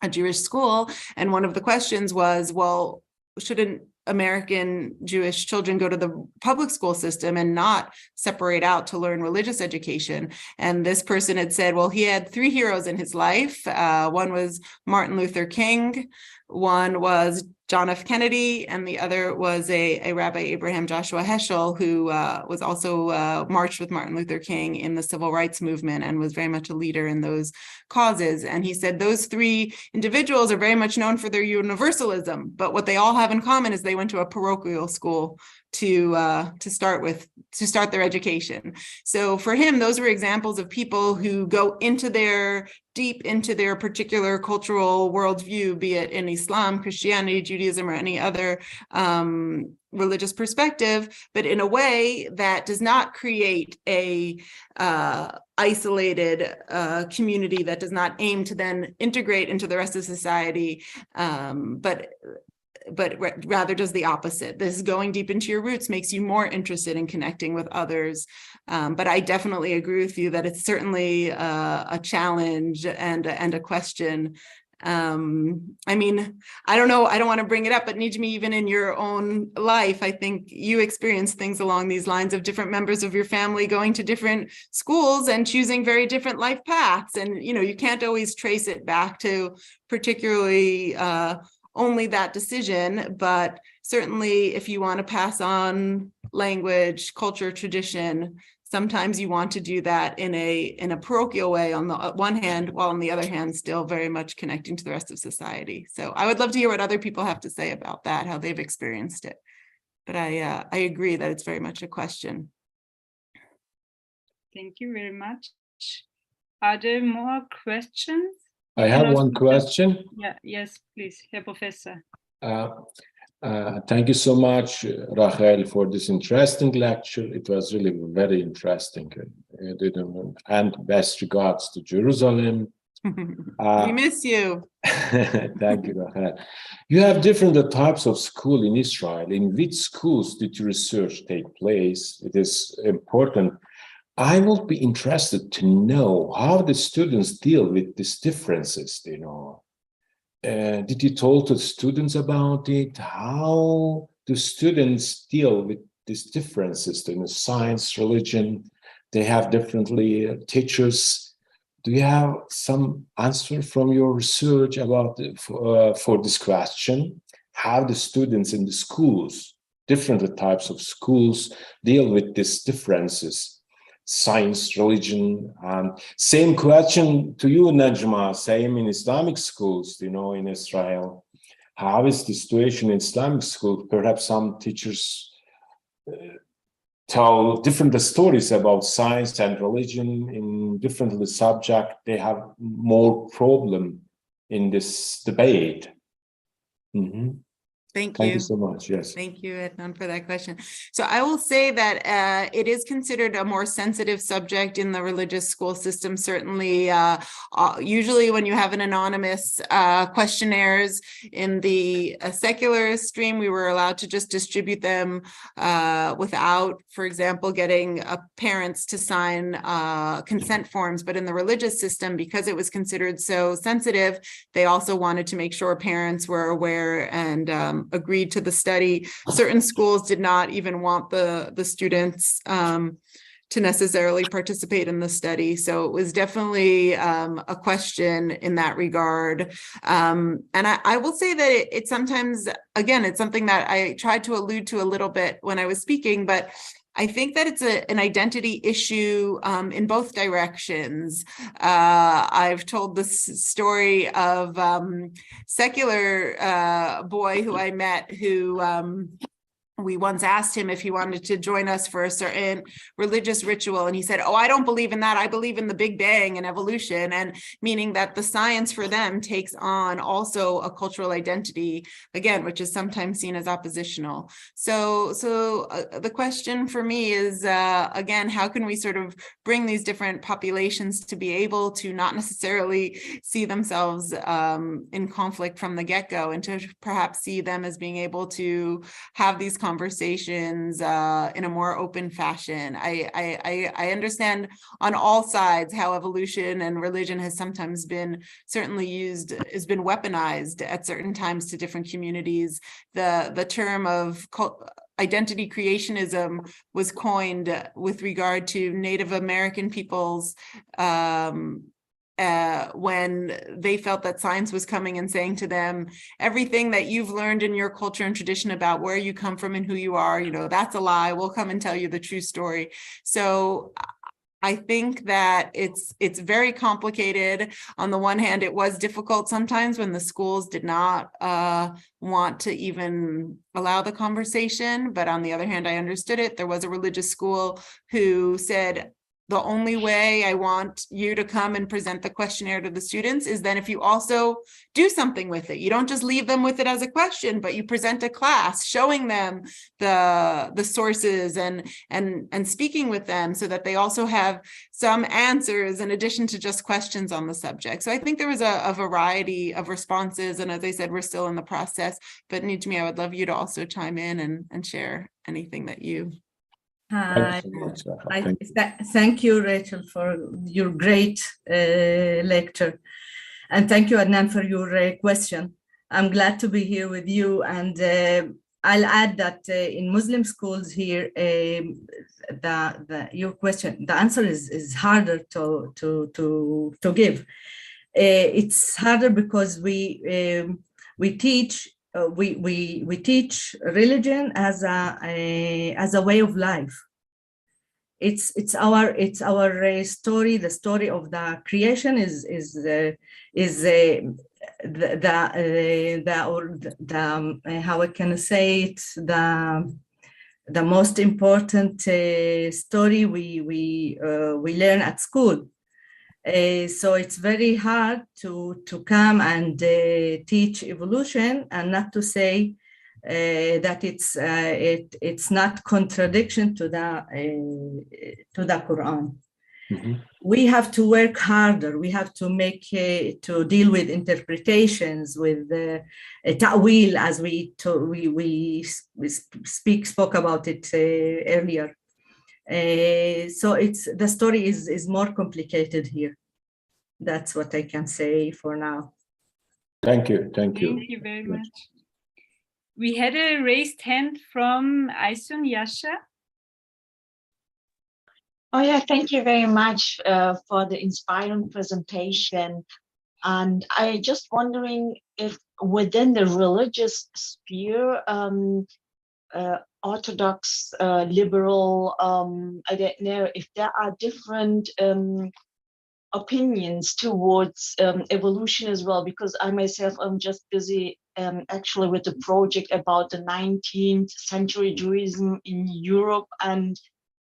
a Jewish school, and one of the questions was, well, shouldn't American Jewish children go to the public school system and not separate out to learn religious education? And this person had said, well, he had three heroes in his life. One was Martin Luther King, one was John F. Kennedy, and the other was a Rabbi Abraham Joshua Heschel, who was also marched with Martin Luther King in the civil rights movement and was very much a leader in those causes. And he said those three individuals are very much known for their universalism, but what they all have in common is they went to a parochial school to start their education. So for him, those were examples of people who go deep into their particular cultural worldview, be it in Islam, Christianity, Judaism, or any other religious perspective, but in a way that does not create a isolated community that does not aim to then integrate into the rest of society, but rather does the opposite. This going deep into your roots makes you more interested in connecting with others. But I definitely agree with you that it's certainly a challenge and a question. I mean, I don't know, I don't want to bring it up, but Nijmi, even in your own life, I think you experienced things along these lines of different members of your family going to different schools and choosing very different life paths. And, you can't always trace it back to particularly only that decision, but certainly if you want to pass on language, culture, tradition, sometimes you want to do that in a parochial way on the one hand, while on the other hand, still very much connecting to the rest of society. So I would love to hear what other people have to say about that, how they've experienced it. But I agree that it's very much a question. Thank you very much. Are there more questions? I have one question. Yeah, yes, please, Herr Professor. Thank you so much, Rachel, for this interesting lecture. It was really very interesting. And best regards to Jerusalem. We miss you. Thank you, Rachel. You have different types of school in Israel. In which schools did your research take place? It is important. I would be interested to know how the students deal with these differences, Did you talk to the students about it? How do students deal with these differences in science, religion? They have differently teachers. Do you have some answer from your research about for this question? How the students in the schools, different types of schools, deal with these differences? Science, religion, and same question to you, Najma, same in Islamic schools, in Israel. How is the situation in Islamic schools? Perhaps some teachers tell different stories about science and religion in different subjects. They have more problem in this debate. Mm-hmm. Thank you so much. Yes. Thank you, Adnan, for that question. So I will say that it is considered a more sensitive subject in the religious school system. Certainly, usually when you have an anonymous questionnaires in the secular stream, we were allowed to just distribute them without, for example, getting parents to sign consent forms. But in the religious system, because it was considered so sensitive, they also wanted to make sure parents were aware and agreed to the study. Certain schools did not even want the students to necessarily participate in the study. So it was definitely a question in that regard. And I will say that it sometimes, again, it's something that I tried to allude to a little bit when I was speaking, but I think that it's an identity issue in both directions. I've told this story of secular boy who I met who we once asked him if he wanted to join us for a certain religious ritual. And he said, oh, I don't believe in that. I believe in the Big Bang and evolution, and meaning that the science for them takes on also a cultural identity, again, which is sometimes seen as oppositional. So the question for me is, again, how can we sort of bring these different populations to be able to not necessarily see themselves in conflict from the get-go, and to perhaps see them as being able to have these conversations in a more open fashion. I understand on all sides how evolution and religion has sometimes been certainly used, has been weaponized at certain times to different communities. The term of identity creationism was coined with regard to Native American peoples when they felt that science was coming and saying to them, everything that you've learned in your culture and tradition about where you come from and who you are, you know, that's a lie. We'll come and tell you the true story. So I think that it's very complicated. On the one hand, it was difficult sometimes when the schools did not want to even allow the conversation. But on the other hand, I understood it. There was a religious school who said, the only way I want you to come and present the questionnaire to the students is then if you also do something with it. You don't just leave them with it as a question, but you present a class showing them the sources and speaking with them so that they also have some answers in addition to just questions on the subject. So I think there was a variety of responses. And as I said, we're still in the process. But Nijmi, I would love you to also chime in and share anything that you... Hi. Thank you. Thank you, Rachel, for your great lecture. And thank you, Adnan, for your question. I'm glad to be here with you. And I'll add that in Muslim schools here, your question, the answer is harder to give. It's harder because we teach religion as a way of life. It's our story. The story of the creation is how I can say it, the most important story we learn at school. So it's very hard to come and teach evolution and not to say that it's not contradiction to the Quran. Mm-hmm. We have to work harder. We have to to deal with interpretations, with ta'wil, as we spoke about it earlier. So the story is more complicated here. That's what I can say for now. Thank you. Thank you. Thank you very much. We had a raised hand from Aysun Yasha. Oh yeah, thank you very much for the inspiring presentation. And I just wondering if within the religious sphere, Orthodox, liberal, I don't know if there are different opinions towards evolution as well, because I myself am just busy actually with a project about the 19th century Judaism in Europe, and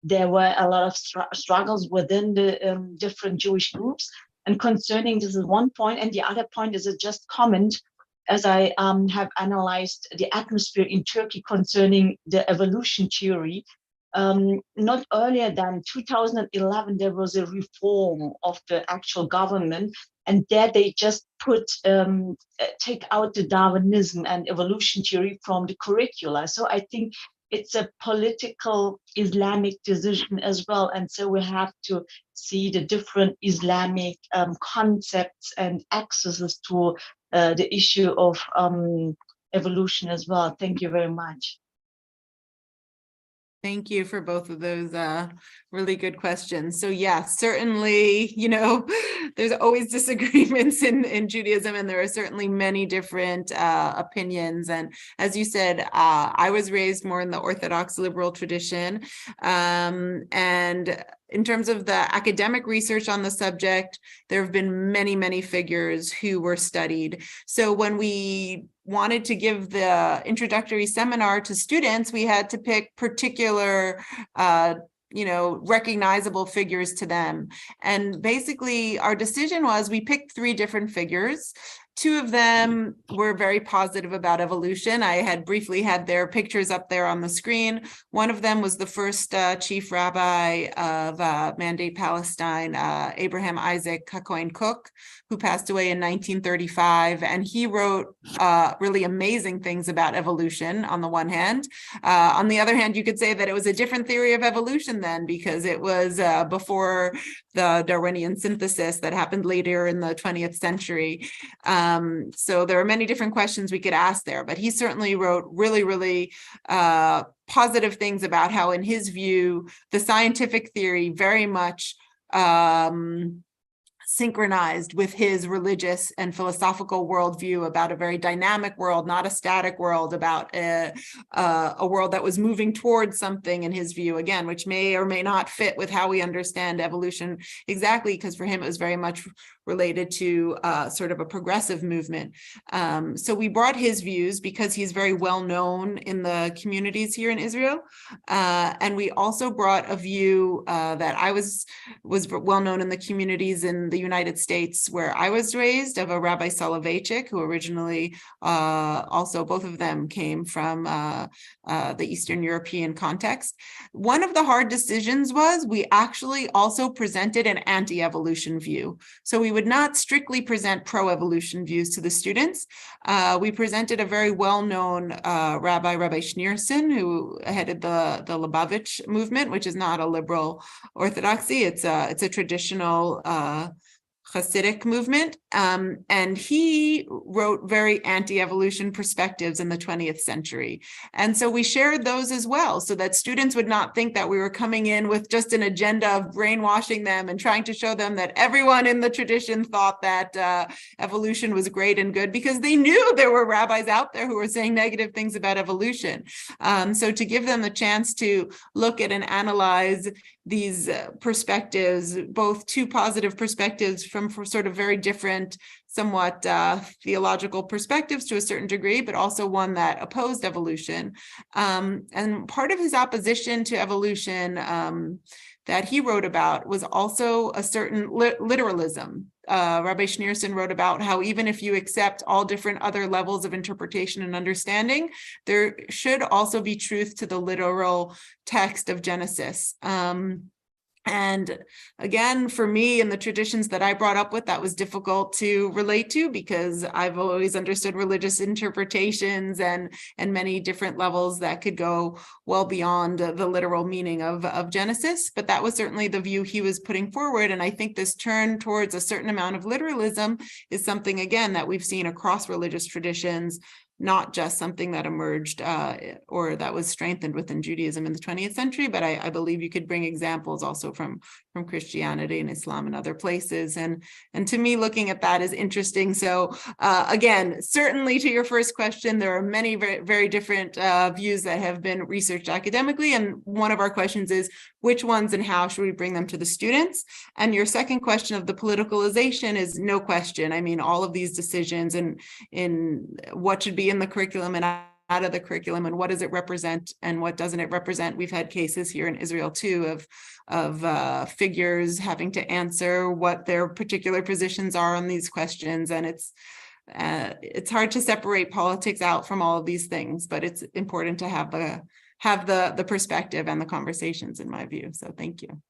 there were a lot of struggles within the different Jewish groups. And concerning this is one point, and the other point is a just comment, as I have analyzed the atmosphere in Turkey concerning the evolution theory. Not earlier than 2011, there was a reform of the actual government, and there they just take out the Darwinism and evolution theory from the curricula. So I think it's a political Islamic decision as well. And so we have to see the different Islamic concepts and accesses to the issue of evolution as well. Thank you very much. Thank you for both of those really good questions. So yeah, certainly, you know, there's always disagreements in Judaism, and there are certainly many different opinions. And as you said, I was raised more in the Orthodox liberal tradition. And in terms of the academic research on the subject, there have been many, many figures who were studied. So when we wanted to give the introductory seminar to students, we had to pick particular, you know, recognizable figures to them. And basically our decision was we picked 3 different figures. 2 of them were very positive about evolution. I had briefly had their pictures up there on the screen. One of them was the first chief rabbi of Mandate Palestine, Abraham Isaac Hakohen Cook, who passed away in 1935. And he wrote really amazing things about evolution on the one hand. On the other hand, you could say that it was a different theory of evolution then, because it was before the Darwinian synthesis that happened later in the 20th century. So there are many different questions we could ask there, but he certainly wrote really, really positive things about how, in his view, the scientific theory very much synchronized with his religious and philosophical worldview about a very dynamic world, not a static world, about a world that was moving towards something, in his view, again, which may or may not fit with how we understand evolution exactly, because for him it was very much related to sort of a progressive movement. So we brought his views because he's very well known in the communities here in Israel. And we also brought a view that I was well known in the communities in the United States where I was raised, of a Rabbi Soloveitchik, who originally also, both of them came from the Eastern European context. One of the hard decisions was we actually also presented an anti-evolution view. So we would not strictly present pro-evolution views to the students. We presented a very well-known Rabbi Schneerson, who headed the Lubavitch movement, which is not a liberal orthodoxy. It's a traditional Hasidic movement, and he wrote very anti-evolution perspectives in the 20th century. And so we shared those as well, so that students would not think that we were coming in with just an agenda of brainwashing them and trying to show them that everyone in the tradition thought that evolution was great and good, because they knew there were rabbis out there who were saying negative things about evolution. So to give them the chance to look at and analyze these perspectives, both 2 positive perspectives from sort of very different, somewhat theological perspectives to a certain degree, but also one that opposed evolution. And part of his opposition to evolution that he wrote about was also a certain literalism. Rabbi Schneerson wrote about how even if you accept all different other levels of interpretation and understanding, there should also be truth to the literal text of Genesis. And again, for me, in the traditions that I brought up with, that was difficult to relate to, because I've always understood religious interpretations and many different levels that could go well beyond the literal meaning of Genesis. But that was certainly the view he was putting forward. And I think this turn towards a certain amount of literalism is something, again, that we've seen across religious traditions, not just something that emerged or that was strengthened within Judaism in the 20th century, but I believe you could bring examples also from Christianity and Islam and other places. And to me, looking at that is interesting. So again, certainly to your first question, there are many very, very different views that have been researched academically. And one of our questions is, which ones and how should we bring them to the students? And your second question of the politicalization is no question. I mean, all of these decisions and in what should be in the curriculum and out of the curriculum, and what does it represent and what doesn't it represent. We've had cases here in Israel too of figures having to answer what their particular positions are on these questions, and it's hard to separate politics out from all of these things, but it's important to have the perspective and the conversations, in my view. So thank you.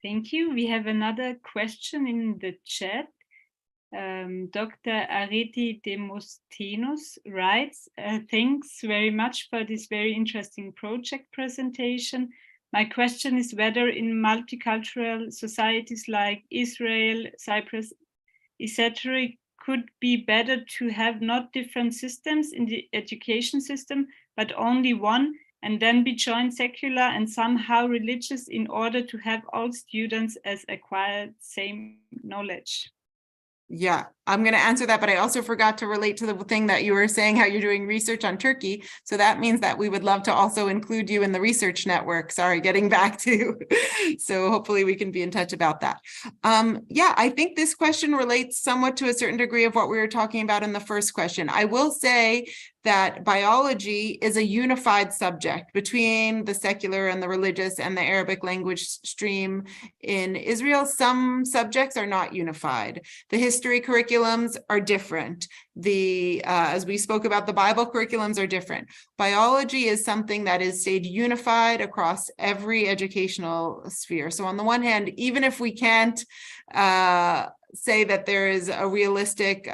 Thank you. We have another question in the chat. Dr. Areti Demosthenos writes, thanks very much for this very interesting project presentation. My question is whether in multicultural societies like Israel, Cyprus, etc., could be better to have not different systems in the education system, but only one, and then be joined secular and somehow religious in order to have all students as acquired same knowledge? Yeah, I'm going to answer that, but I also forgot to relate to the thing that you were saying, how you're doing research on Turkey. So that means that we would love to also include you in the research network. Sorry, getting back to, so hopefully we can be in touch about that. Yeah, I think this question relates somewhat to a certain degree of what we were talking about in the first question. I will say that biology is a unified subject between the secular and the religious and the Arabic language stream in Israel. Some subjects are not unified. The history curriculums are different. As we spoke about, the Bible curriculums are different. Biology is something that is stayed unified across every educational sphere. So on the one hand, even if we can't say that there is a realistic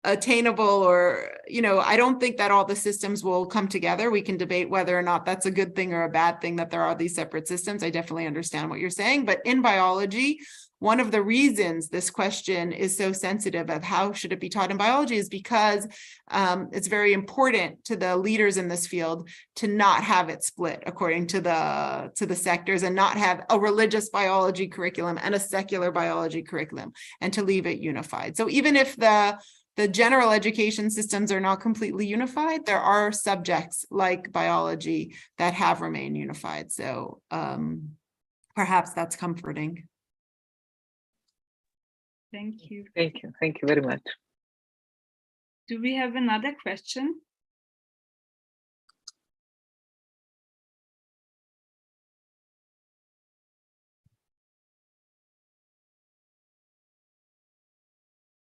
attainable, or, I don't think that all the systems will come together. We can debate whether or not that's a good thing or a bad thing that there are these separate systems. I definitely understand what you're saying, but in biology, one of the reasons this question is so sensitive of how should it be taught in biology is because it's very important to the leaders in this field to not have it split according to the sectors, and not have a religious biology curriculum and a secular biology curriculum, and to leave it unified. So even if the general education systems are not completely unified, there are subjects like biology that have remained unified. So perhaps that's comforting. Thank you. Thank you. Thank you very much. Do we have another question?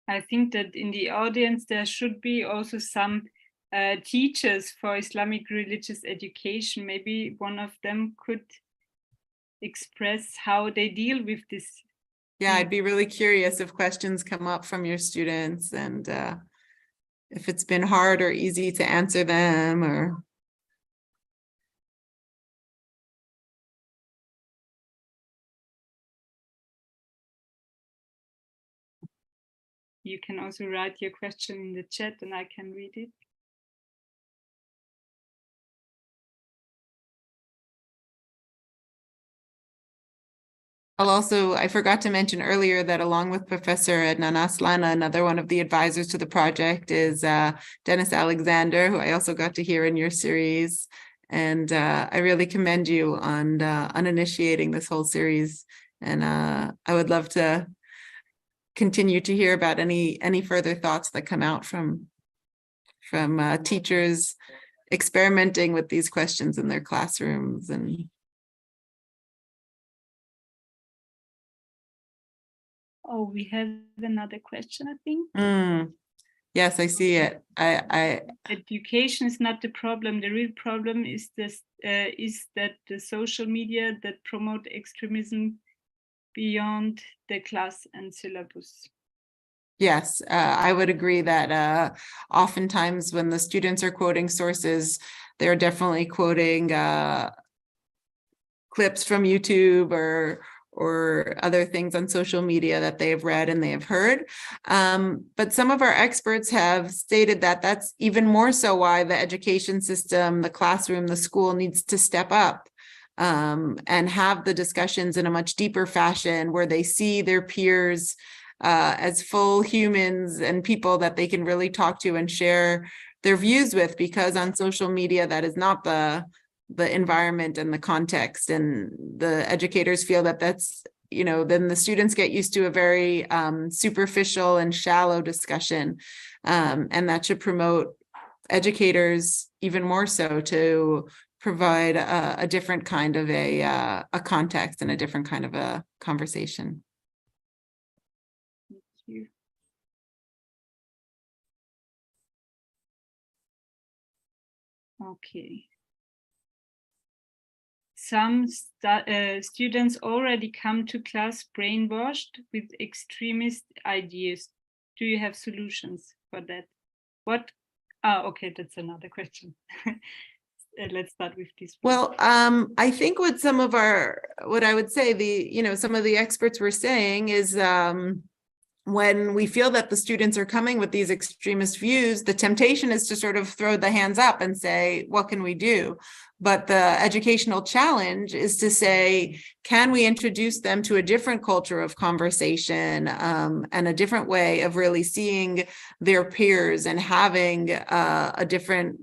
I think that in the audience, there should be also some teachers for Islamic religious education. Maybe one of them could express how they deal with this. Yeah, I'd be really curious if questions come up from your students, and if it's been hard or easy to answer them, or. You can also write your question in the chat and I can read it. I forgot to mention earlier that along with Professor Adnan Aslana, another one of the advisors to the project is Dennis Alexander, who I also got to hear in your series. And I really commend you on initiating this whole series. And I would love to continue to hear about any further thoughts that come out from teachers experimenting with these questions in their classrooms. And oh, we have another question, I think. Yes, I see it. Education is not the problem. The real problem is this: is that the social media that promote extremism beyond the class and syllabus. Yes, I would agree that oftentimes when the students are quoting sources, they're definitely quoting clips from YouTube or other things on social media that they have read and they have heard. But some of our experts have stated that that's even more so why the education system, the classroom, the school needs to step up and have the discussions in a much deeper fashion, where they see their peers as full humans and people that they can really talk to and share their views with, because on social media, that is not the environment and the context, and the educators feel that that's, then the students get used to a very superficial and shallow discussion, and that should promote educators even more so to provide a different kind of a context and a different kind of a conversation. Thank you. Okay. Some students already come to class brainwashed with extremist ideas. Do you have solutions for that? Okay, that's another question. Let's start with this one. Well, I think what I would say some of the experts were saying is when we feel that the students are coming with these extremist views, the temptation is to sort of throw the hands up and say, what can we do? But the educational challenge is to say, can we introduce them to a different culture of conversation and a different way of really seeing their peers and having a different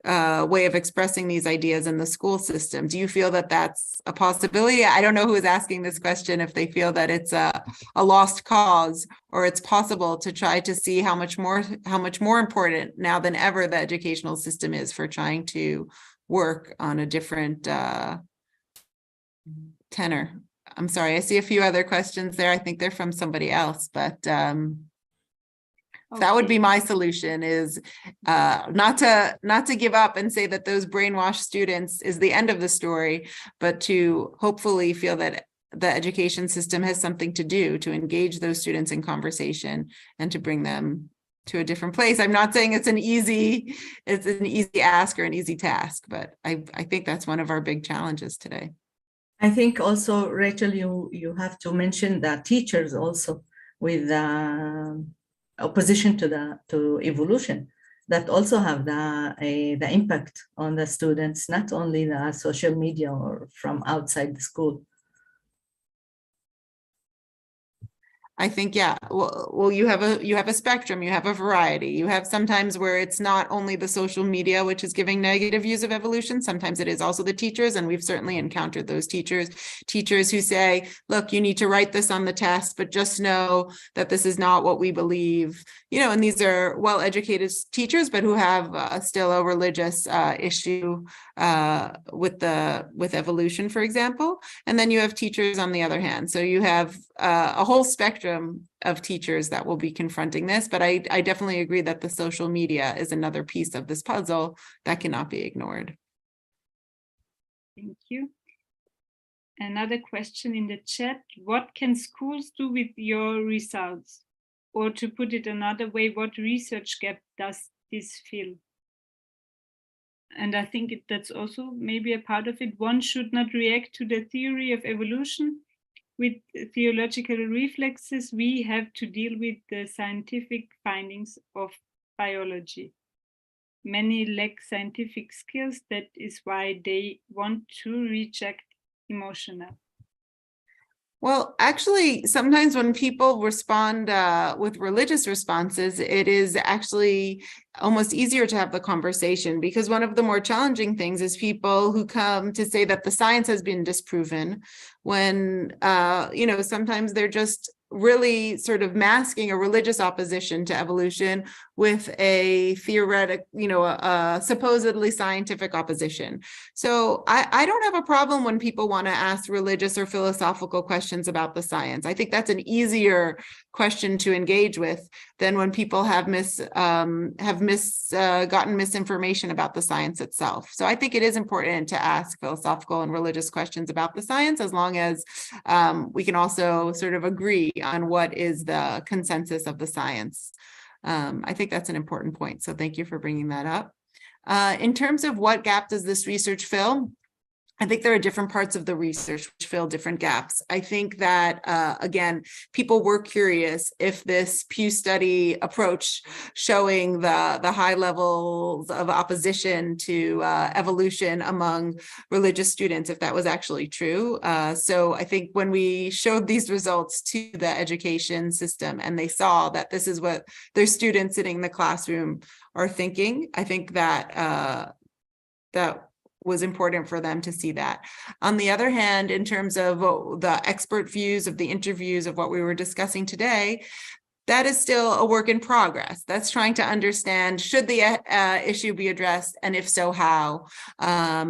way of expressing these ideas in the school system? Do you feel that that's a possibility? I don't know who is asking this question, if they feel that it's a lost cause, or it's possible to try to see how much more important now than ever the educational system is for trying to work on a different tenor. I'm sorry, I see a few other questions there. I think they're from somebody else, but that would be my solution, is not to give up and say that those brainwashed students is the end of the story, but to hopefully feel that the education system has something to do to engage those students in conversation and to bring them to a different place. I'm not saying it's an easy ask or an easy task, but I think that's one of our big challenges today. I think also, Rachel, you have to mention that teachers also with opposition to evolution, that also have the impact on the students, not only the social media or from outside the school. I think, yeah, well, you have a spectrum, you have a variety. You have sometimes where it's not only the social media which is giving negative views of evolution, sometimes it is also the teachers, and we've certainly encountered those teachers who say, look, you need to write this on the test, but just know that this is not what we believe. And these are well-educated teachers, but who have still a religious issue with evolution, for example. And then you have teachers on the other hand. So you have a whole spectrum of teachers that will be confronting this, but I definitely agree that the social media is another piece of this puzzle that cannot be ignored. Thank you. Another question in the chat: what can schools do with your results? Or to put it another way, what research gap does this fill? And I think that's also maybe a part of it. One should not react to the theory of evolution with theological reflexes. We have to deal with the scientific findings of biology. Many lack scientific skills. That is why they want to reject emotional. Well, actually, sometimes when people respond with religious responses, it is actually almost easier to have the conversation, because one of the more challenging things is people who come to say that the science has been disproven, when, sometimes they're just really sort of masking a religious opposition to evolution with a theoretic, a supposedly scientific opposition. So I don't have a problem when people want to ask religious or philosophical questions about the science. I think that's an easier question to engage with than when people have gotten misinformation about the science itself. So I think it is important to ask philosophical and religious questions about the science, as long as we can also sort of agree on what is the consensus of the science. I think that's an important point. So thank you for bringing that up. In terms of what gap does this research fill? I think there are different parts of the research which fill different gaps. I think that, again, people were curious if this Pew study approach showing the high levels of opposition to evolution among religious students, if that was actually true. So I think when we showed these results to the education system and they saw that this is what their students sitting in the classroom are thinking, I think that that was important for them to see that. On the other hand, in terms of the expert views of the interviews of what we were discussing today, that is still a work in progress. That's trying to understand, should the issue be addressed, and if so, how? I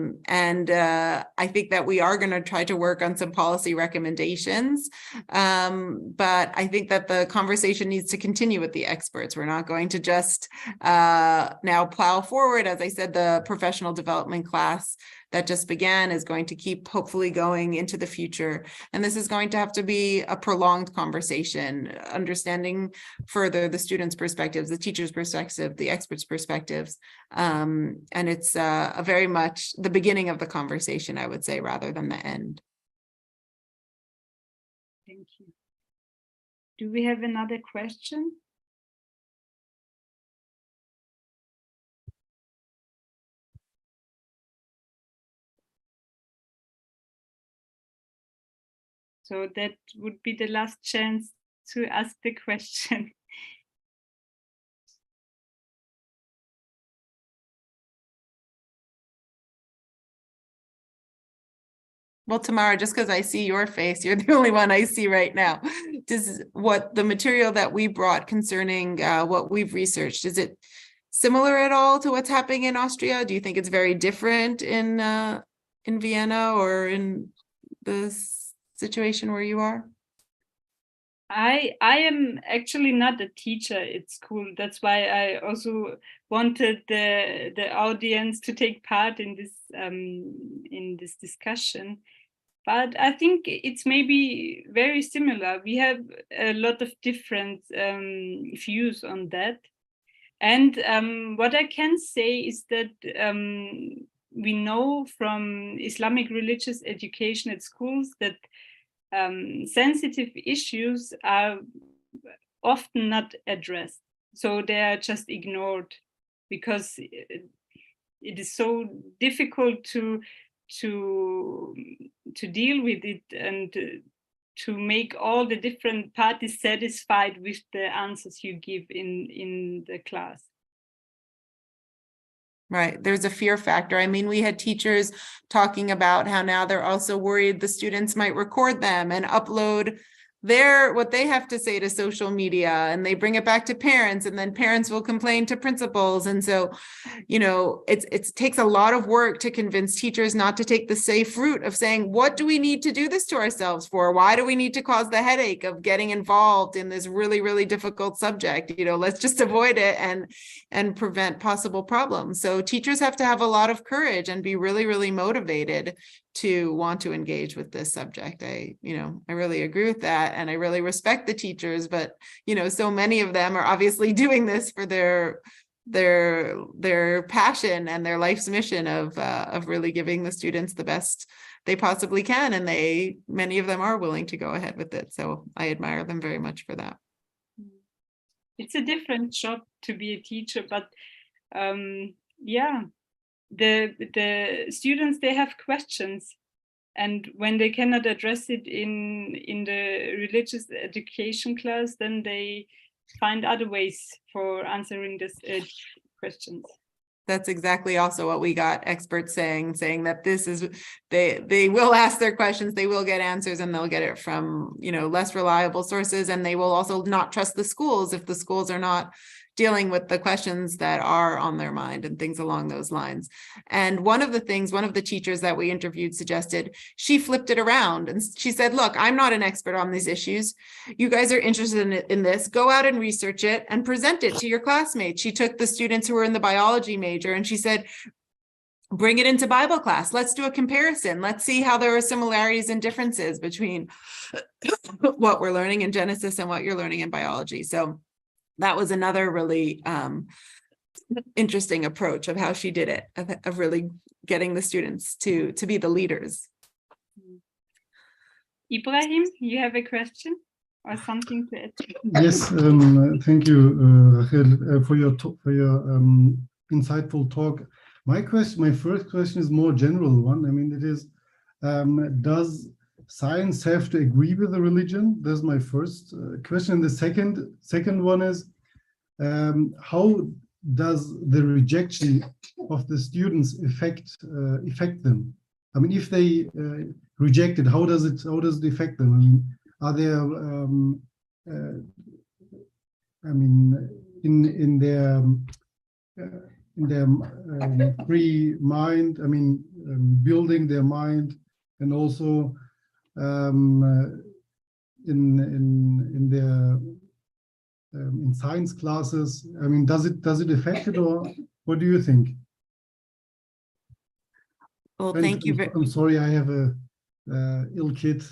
think that we are going to try to work on some policy recommendations, but I think that the conversation needs to continue with the experts. We're not going to just now plow forward. As I said, the professional development class that just began is going to keep hopefully going into the future. And this is going to have to be a prolonged conversation, understanding further the students' perspectives, the teachers' perspective, the experts' perspectives. And it's a very much the beginning of the conversation, I would say, rather than the end. Thank you. Do we have another question? So that would be the last chance to ask the question. Well, Tamara, just because I see your face, you're the only one I see right now. Does what the material that we brought concerning what we've researched, is it similar at all to what's happening in Austria? Do you think it's very different in Vienna or in the situation where you are? I am actually not a teacher at school. That's why I also wanted the audience to take part in this discussion. But I think it's maybe very similar. We have a lot of different views on that. And what I can say is that we know from Islamic religious education at schools that sensitive issues are often not addressed. So they are just ignored because it is so difficult to deal with it and to make all the different parties satisfied with the answers you give in the class. Right. There's a fear factor. I mean, we had teachers talking about how now they're also worried the students might record them and upload what they have to say to social media, and they bring it back to parents, and then parents will complain to principals. And so, it takes a lot of work to convince teachers not to take the safe route of saying, what do we need to do this to ourselves for? Why do we need to cause the headache of getting involved in this really, really difficult subject? Let's just avoid it and prevent possible problems. So teachers have to have a lot of courage and be really, really motivated to want to engage with this subject. I really agree with that. And I really respect the teachers, but, so many of them are obviously doing this for their passion and their life's mission of really giving the students the best they possibly can. And many of them are willing to go ahead with it. So I admire them very much for that. It's a different job to be a teacher, but the students, they have questions, and when they cannot address it in the religious education class, then they find other ways for answering this questions. That's exactly also what we got experts saying that this is, they will ask their questions, they will get answers, and they'll get it from, less reliable sources. And they will also not trust the schools if the schools are not dealing with the questions that are on their mind and things along those lines. And one of the teachers that we interviewed suggested, she flipped it around and she said, look, I'm not an expert on these issues. You guys are interested in this, go out and research it and present it to your classmates. She took the students who were in the biology major and she said, bring it into Bible class. Let's do a comparison. Let's see how there are similarities and differences between what we're learning in Genesis and what you're learning in biology. So that was another really interesting approach of how she did it, of really getting the students to be the leaders. Ibrahim, you have a question or something to add? Yes, thank you, Rachel, for your insightful talk. My first question is more general one. I mean, it is, does science have to agree with the religion? That's my first question. The second one is, how does the rejection of the students affect them? I mean, if they reject it, how does it affect them? I mean, are there, in their free mind, building their mind, and also in their in science classes, I mean, does it affect it, or what do you think? Well, thank you. I'm sorry, I have a ill kid.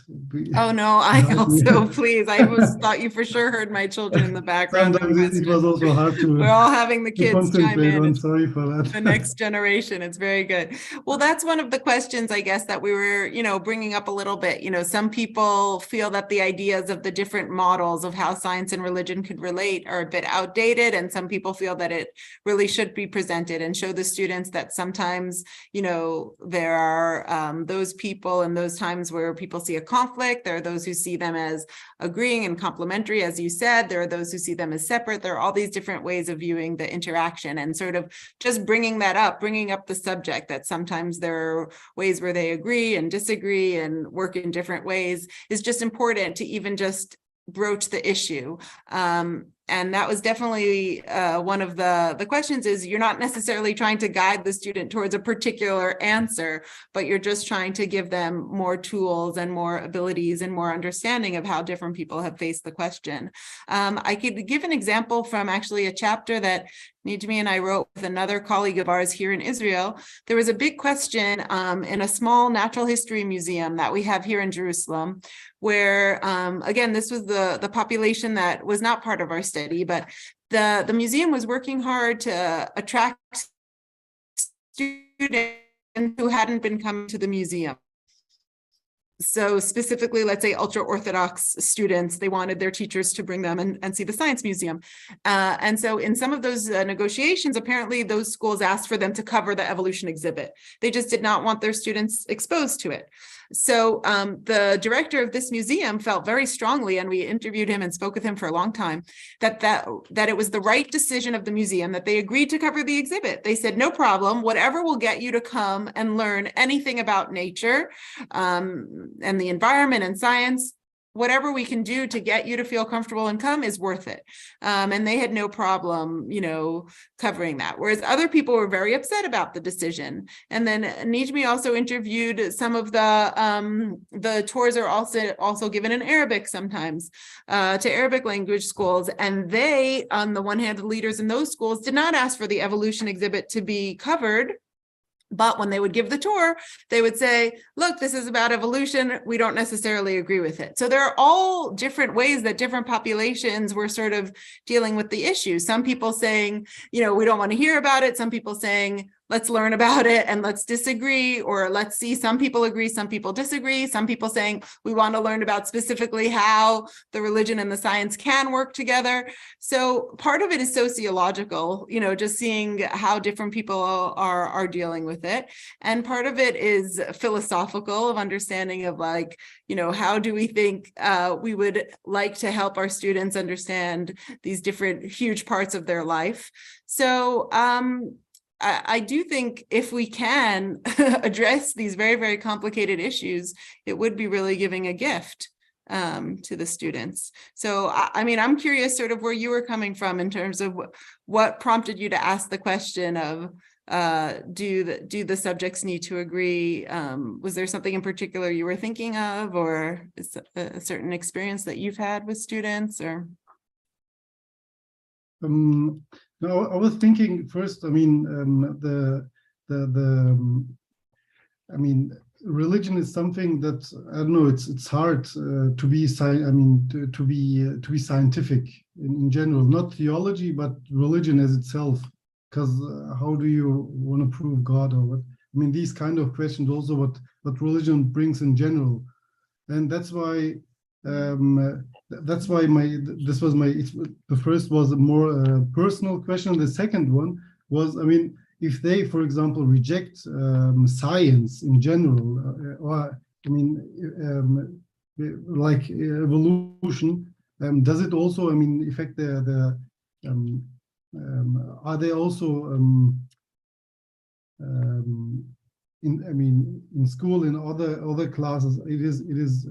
Oh no, I also, please, I thought you for sure heard my children in the background. Sometimes it was also hard to, we're all having the to kids chime concentrate in. on. Sorry for that. The next generation. It's very good. Well, that's one of the questions, I guess, that we were, bringing up a little bit. Some people feel that the ideas of the different models of how science and religion could relate are a bit outdated, and some people feel that it really should be presented and show the students that sometimes, there are those people in those times where people see a conflict. There are those who see them as agreeing and complementary, as you said. There are those who see them as separate. There are all these different ways of viewing the interaction, and sort of just bringing up the subject, that sometimes there are ways where they agree and disagree and work in different ways, is just important to even just broach the issue. And that was definitely one of the questions, is you're not necessarily trying to guide the student towards a particular answer, but you're just trying to give them more tools and more abilities and more understanding of how different people have faced the question. I could give an example from actually a chapter that Nijmi and I wrote with another colleague of ours here in Israel. There was a big question in a small natural history museum that we have here in Jerusalem, where, again, this was the population that was not part of our study, but the museum was working hard to attract students who hadn't been coming to the museum. So specifically, let's say ultra-Orthodox students, they wanted their teachers to bring them and see the Science Museum. And so in some of those negotiations, apparently those schools asked for them to cover the evolution exhibit. They just did not want their students exposed to it. So the director of this museum felt very strongly, and we interviewed him and spoke with him for a long time, that it was the right decision of the museum, that they agreed to cover the exhibit. They said, no problem, whatever will get you to come and learn anything about nature and the environment and science, whatever we can do to get you to feel comfortable and come is worth it. And they had no problem, covering that. Whereas other people were very upset about the decision. And then Nijmi also interviewed some of the tours are also given in Arabic sometimes to Arabic language schools. And they, on the one hand, the leaders in those schools did not ask for the evolution exhibit to be covered. But when they would give the tour, they would say, look, this is about evolution. We don't necessarily agree with it. So there are all different ways that different populations were sort of dealing with the issue. Some people saying, we don't want to hear about it. Some people saying, let's learn about it and let's disagree, or let's see, some people agree, some people disagree. Some people saying, we want to learn about specifically how the religion and the science can work together. So part of it is sociological, just seeing how different people are dealing with it. And part of it is philosophical, of understanding of how do we think we would like to help our students understand these different huge parts of their life. So I do think if we can address these very, very complicated issues, it would be really giving a gift to the students. So, I'm curious sort of where you were coming from in terms of what prompted you to ask the question of, do the subjects need to agree? Was there something in particular you were thinking of, or is a certain experience that you've had with students, or? No, I was thinking first. Religion is something that, I don't know. It's hard to be to be scientific in general, not theology, but religion as itself. Because how do you want to prove God, or what? These kind of questions. Also, what religion brings in general, and that's why. That's why the first was a more personal question. The second one was, if they, for example, reject science in general, or like evolution, does it also, affect the are they also in school, in other classes, it is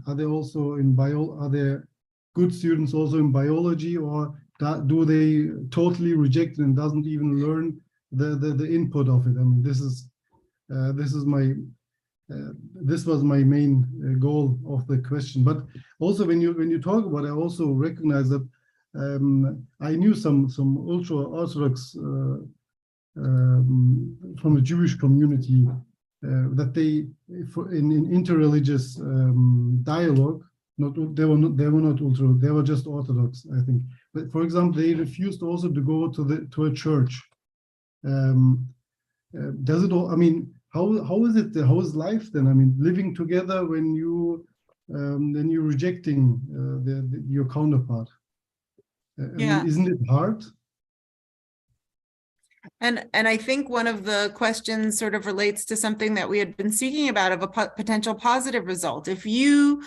are they also in are there good students also in biology, or do they totally reject it and doesn't even learn the input of it? This was my main goal of the question. But also when you talk about it, I also recognize that I knew some ultra-Orthodox from the Jewish community that they in interreligious dialogue, they were not ultra, they were just Orthodox, I think. But for example, they refused also to go to a church. Does it all? I mean, how is it? How is life then? I mean, living together when you're rejecting your counterpart. I mean, isn't it hard? And I think one of the questions sort of relates to something that we had been speaking about of a potential positive result. If you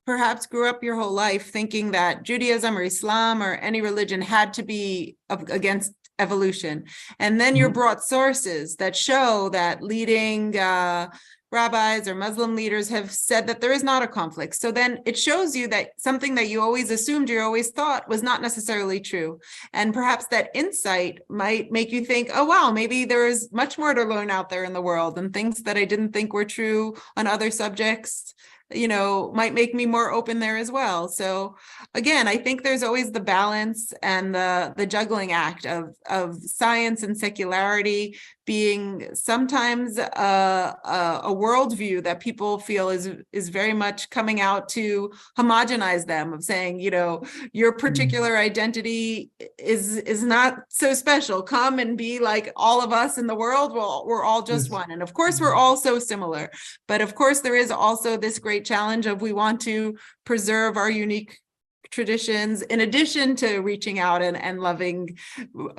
perhaps grew up your whole life thinking that Judaism or Islam or any religion had to be against evolution, and then you're brought sources that show that leading rabbis or Muslim leaders have said that there is not a conflict. So then it shows you that something that you always assumed, you always thought was not necessarily true. And perhaps that insight might make you think, oh, wow, maybe there is much more to learn out there in the world, and things that I didn't think were true on other subjects, you know, might make me more open there as well. So again, I think there's always the balance and the juggling act of science and secularity being sometimes a worldview that people feel is very much coming out to homogenize them, of saying, you know, your particular identity is not so special. Come and be like all of us in the world. Well, we're all just one. And of course, we're all so similar. But of course, there is also this great challenge of we want to preserve our unique traditions in addition to reaching out and loving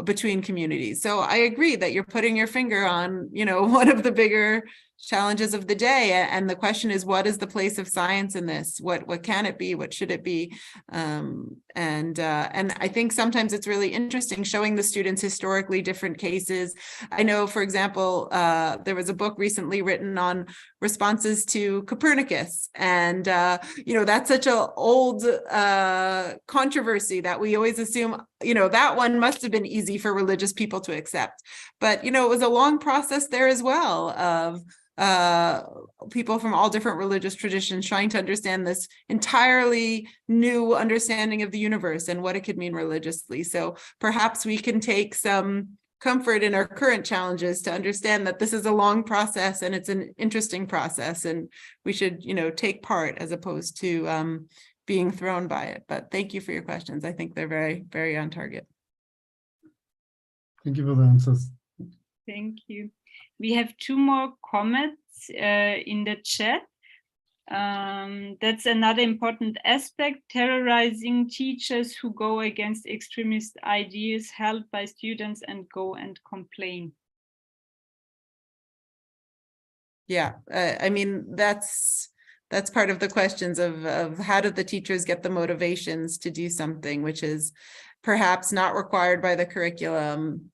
between communities. So I agree that you're putting your finger on, you know, one of the bigger challenges of the day. And the question is, what is the place of science in this? What can it be? What should it be? And I think sometimes it's really interesting showing the students historically different cases. I know, for example, there was a book recently written on responses to Copernicus. And, you know, that's such an old controversy that we always assume, you know, that one must have been easy for religious people to accept. But, you know, it was a long process there as well of people from all different religious traditions trying to understand this entirely new understanding of the universe and what it could mean religiously. So perhaps we can take some comfort in our current challenges to understand that this is a long process and it's an interesting process, and we should, you know, take part as opposed to being thrown by it. But thank you for your questions. I think they're very, very on target. Thank you for the answers. Thank you. We have two more comments in the chat. That's another important aspect: terrorizing teachers who go against extremist ideas held by students and go and complain. Yeah, I mean, that's part of the questions of how do the teachers get the motivations to do something which is perhaps not required by the curriculum,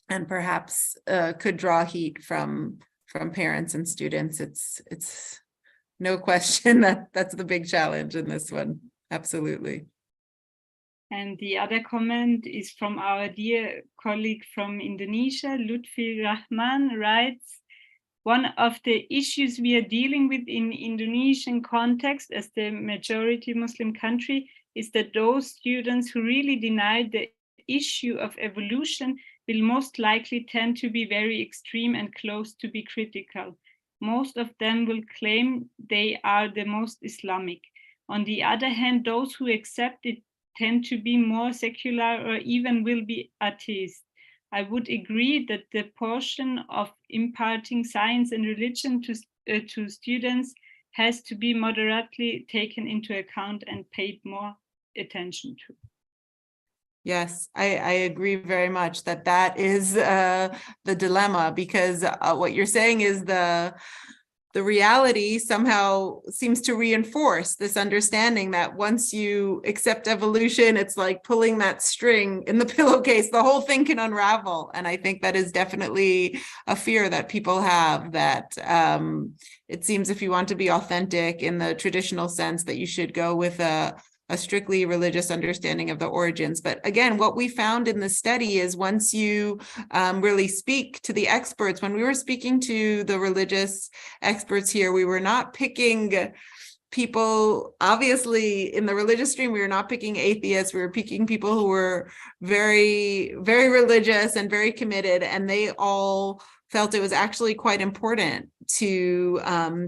and perhaps could draw heat from parents and students. It's no question that's the big challenge in this one. Absolutely. And the other comment is from our dear colleague from Indonesia, Lutfi Rahman, writes, one of the issues we are dealing with in Indonesian context as the majority Muslim country is that those students who really deny the issue of evolution will most likely tend to be very extreme and close to be critical. Most of them will claim they are the most Islamic. On the other hand, those who accept it tend to be more secular or even will be atheist. I would agree that the portion of imparting science and religion to students has to be moderately taken into account and paid more attention to. Yes, I agree very much that is the dilemma, because what you're saying is the reality somehow seems to reinforce this understanding that once you accept evolution, it's like pulling that string in the pillowcase, the whole thing can unravel. And I think that is definitely a fear that people have, that it seems if you want to be authentic in the traditional sense that you should go with a strictly religious understanding of the origins. But again, what we found in the study is once you really speak to the experts, when we were speaking to the religious experts here, we were not picking people, obviously in the religious stream, we were not picking atheists, we were picking people who were very, very religious and very committed, and they all felt it was actually quite important to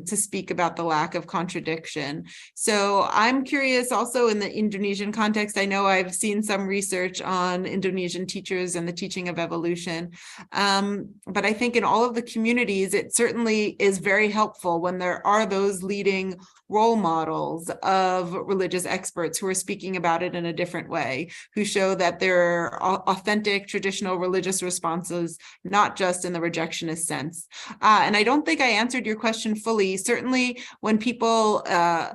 speak about the lack of contradiction. So I'm curious also in the Indonesian context, I know I've seen some research on Indonesian teachers and the teaching of evolution, but I think in all of the communities, it certainly is very helpful when there are those leading role models of religious experts who are speaking about it in a different way, who show that there are authentic traditional religious responses, not just in the rejectionist sense. And I don't think I answered your question fully. Certainly when people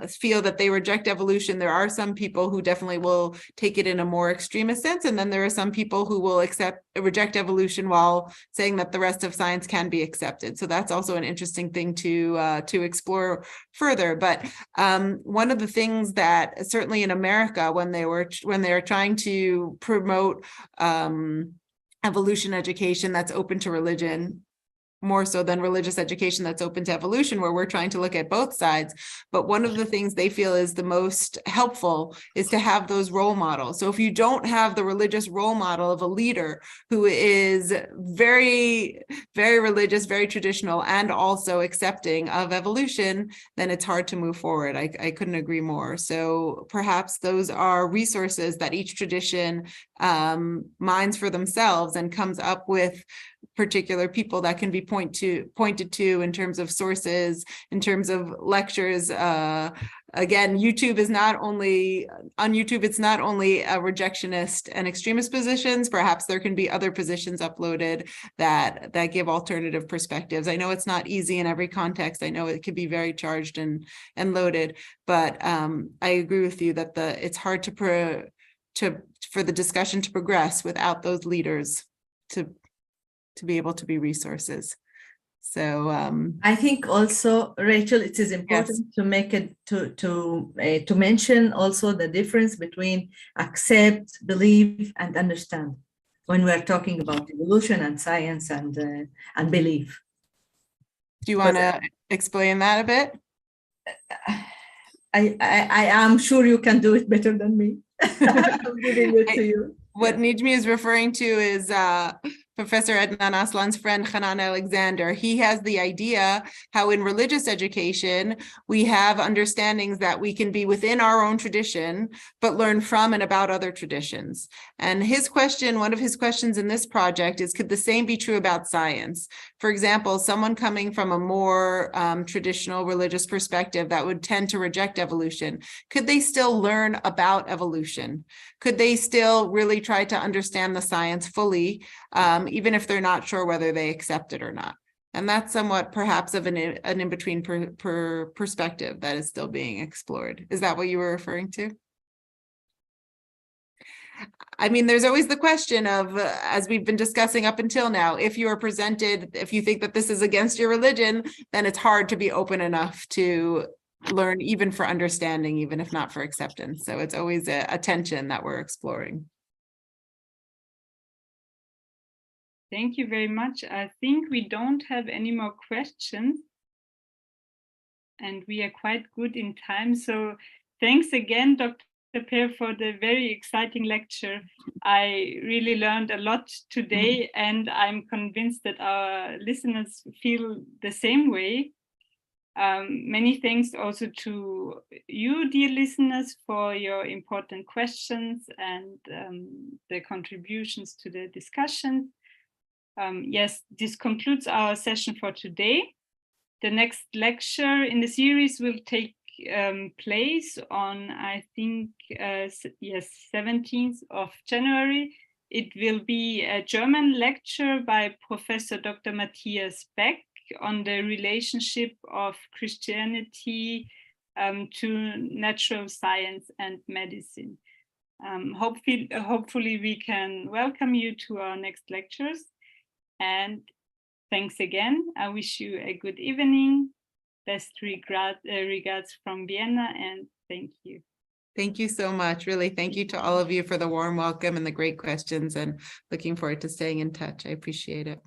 feel that they reject evolution, there are some people who definitely will take it in a more extremist sense. And then there are some people who will reject evolution while saying that the rest of science can be accepted. So that's also an interesting thing to explore further. But one of the things that certainly in America, when they are trying to promote evolution education that's open to religion, more so than religious education that's open to evolution, where we're trying to look at both sides. But one of the things they feel is the most helpful is to have those role models. So if you don't have the religious role model of a leader who is very, very religious, very traditional, and also accepting of evolution, then it's hard to move forward. I couldn't agree more. So perhaps those are resources that each tradition mines for themselves and comes up with particular people that can be pointed to in terms of sources, in terms of lectures. Again, YouTube is not only on YouTube, it's not only a rejectionist and extremist positions. Perhaps there can be other positions uploaded that give alternative perspectives. I know it's not easy in every context. I know it could be very charged and loaded, but I agree with you that it's hard for the discussion to progress without those leaders to be able to be resources. So I think also, Rachel, it is important to make it to mention also the difference between accept, believe, and understand when we are talking about evolution and science and belief. Do you want to explain that a bit? I am sure you can do it better than me. I'm giving it to you. What Nijmi is referring to is Professor Adnan Aslan's friend Hanan Alexander. He has the idea how in religious education, we have understandings that we can be within our own tradition, but learn from and about other traditions. And his question, one of his questions in this project is, could the same be true about science? For example, someone coming from a more traditional religious perspective that would tend to reject evolution, could they still learn about evolution? Could they still really try to understand the science fully, even if they're not sure whether they accept it or not? And that's somewhat perhaps of an in-between perspective that is still being explored. Is that what you were referring to? I mean, there's always the question of, as we've been discussing up until now, if you are presented, if you think that this is against your religion, then it's hard to be open enough to learn, even for understanding, even if not for acceptance. So it's always a tension that we're exploring. Thank you very much. I think we don't have any more questions, and we are quite good in time. So thanks again, Dr. Per, for the very exciting lecture. I really learned a lot today, and I'm convinced that our listeners feel the same way. Many thanks also to you, dear listeners, for your important questions and the contributions to the discussion. Yes, this concludes our session for today. The next lecture in the series will take place on, I think, 17th of January. It will be a German lecture by Professor Dr. Matthias Beck on the relationship of Christianity to natural science and medicine. Hopefully we can welcome you to our next lectures. And thanks again. I wish you a good evening. Best regards from Vienna, and thank you. Thank you so much. Really, thank you to all of you for the warm welcome and the great questions, and looking forward to staying in touch. I appreciate it.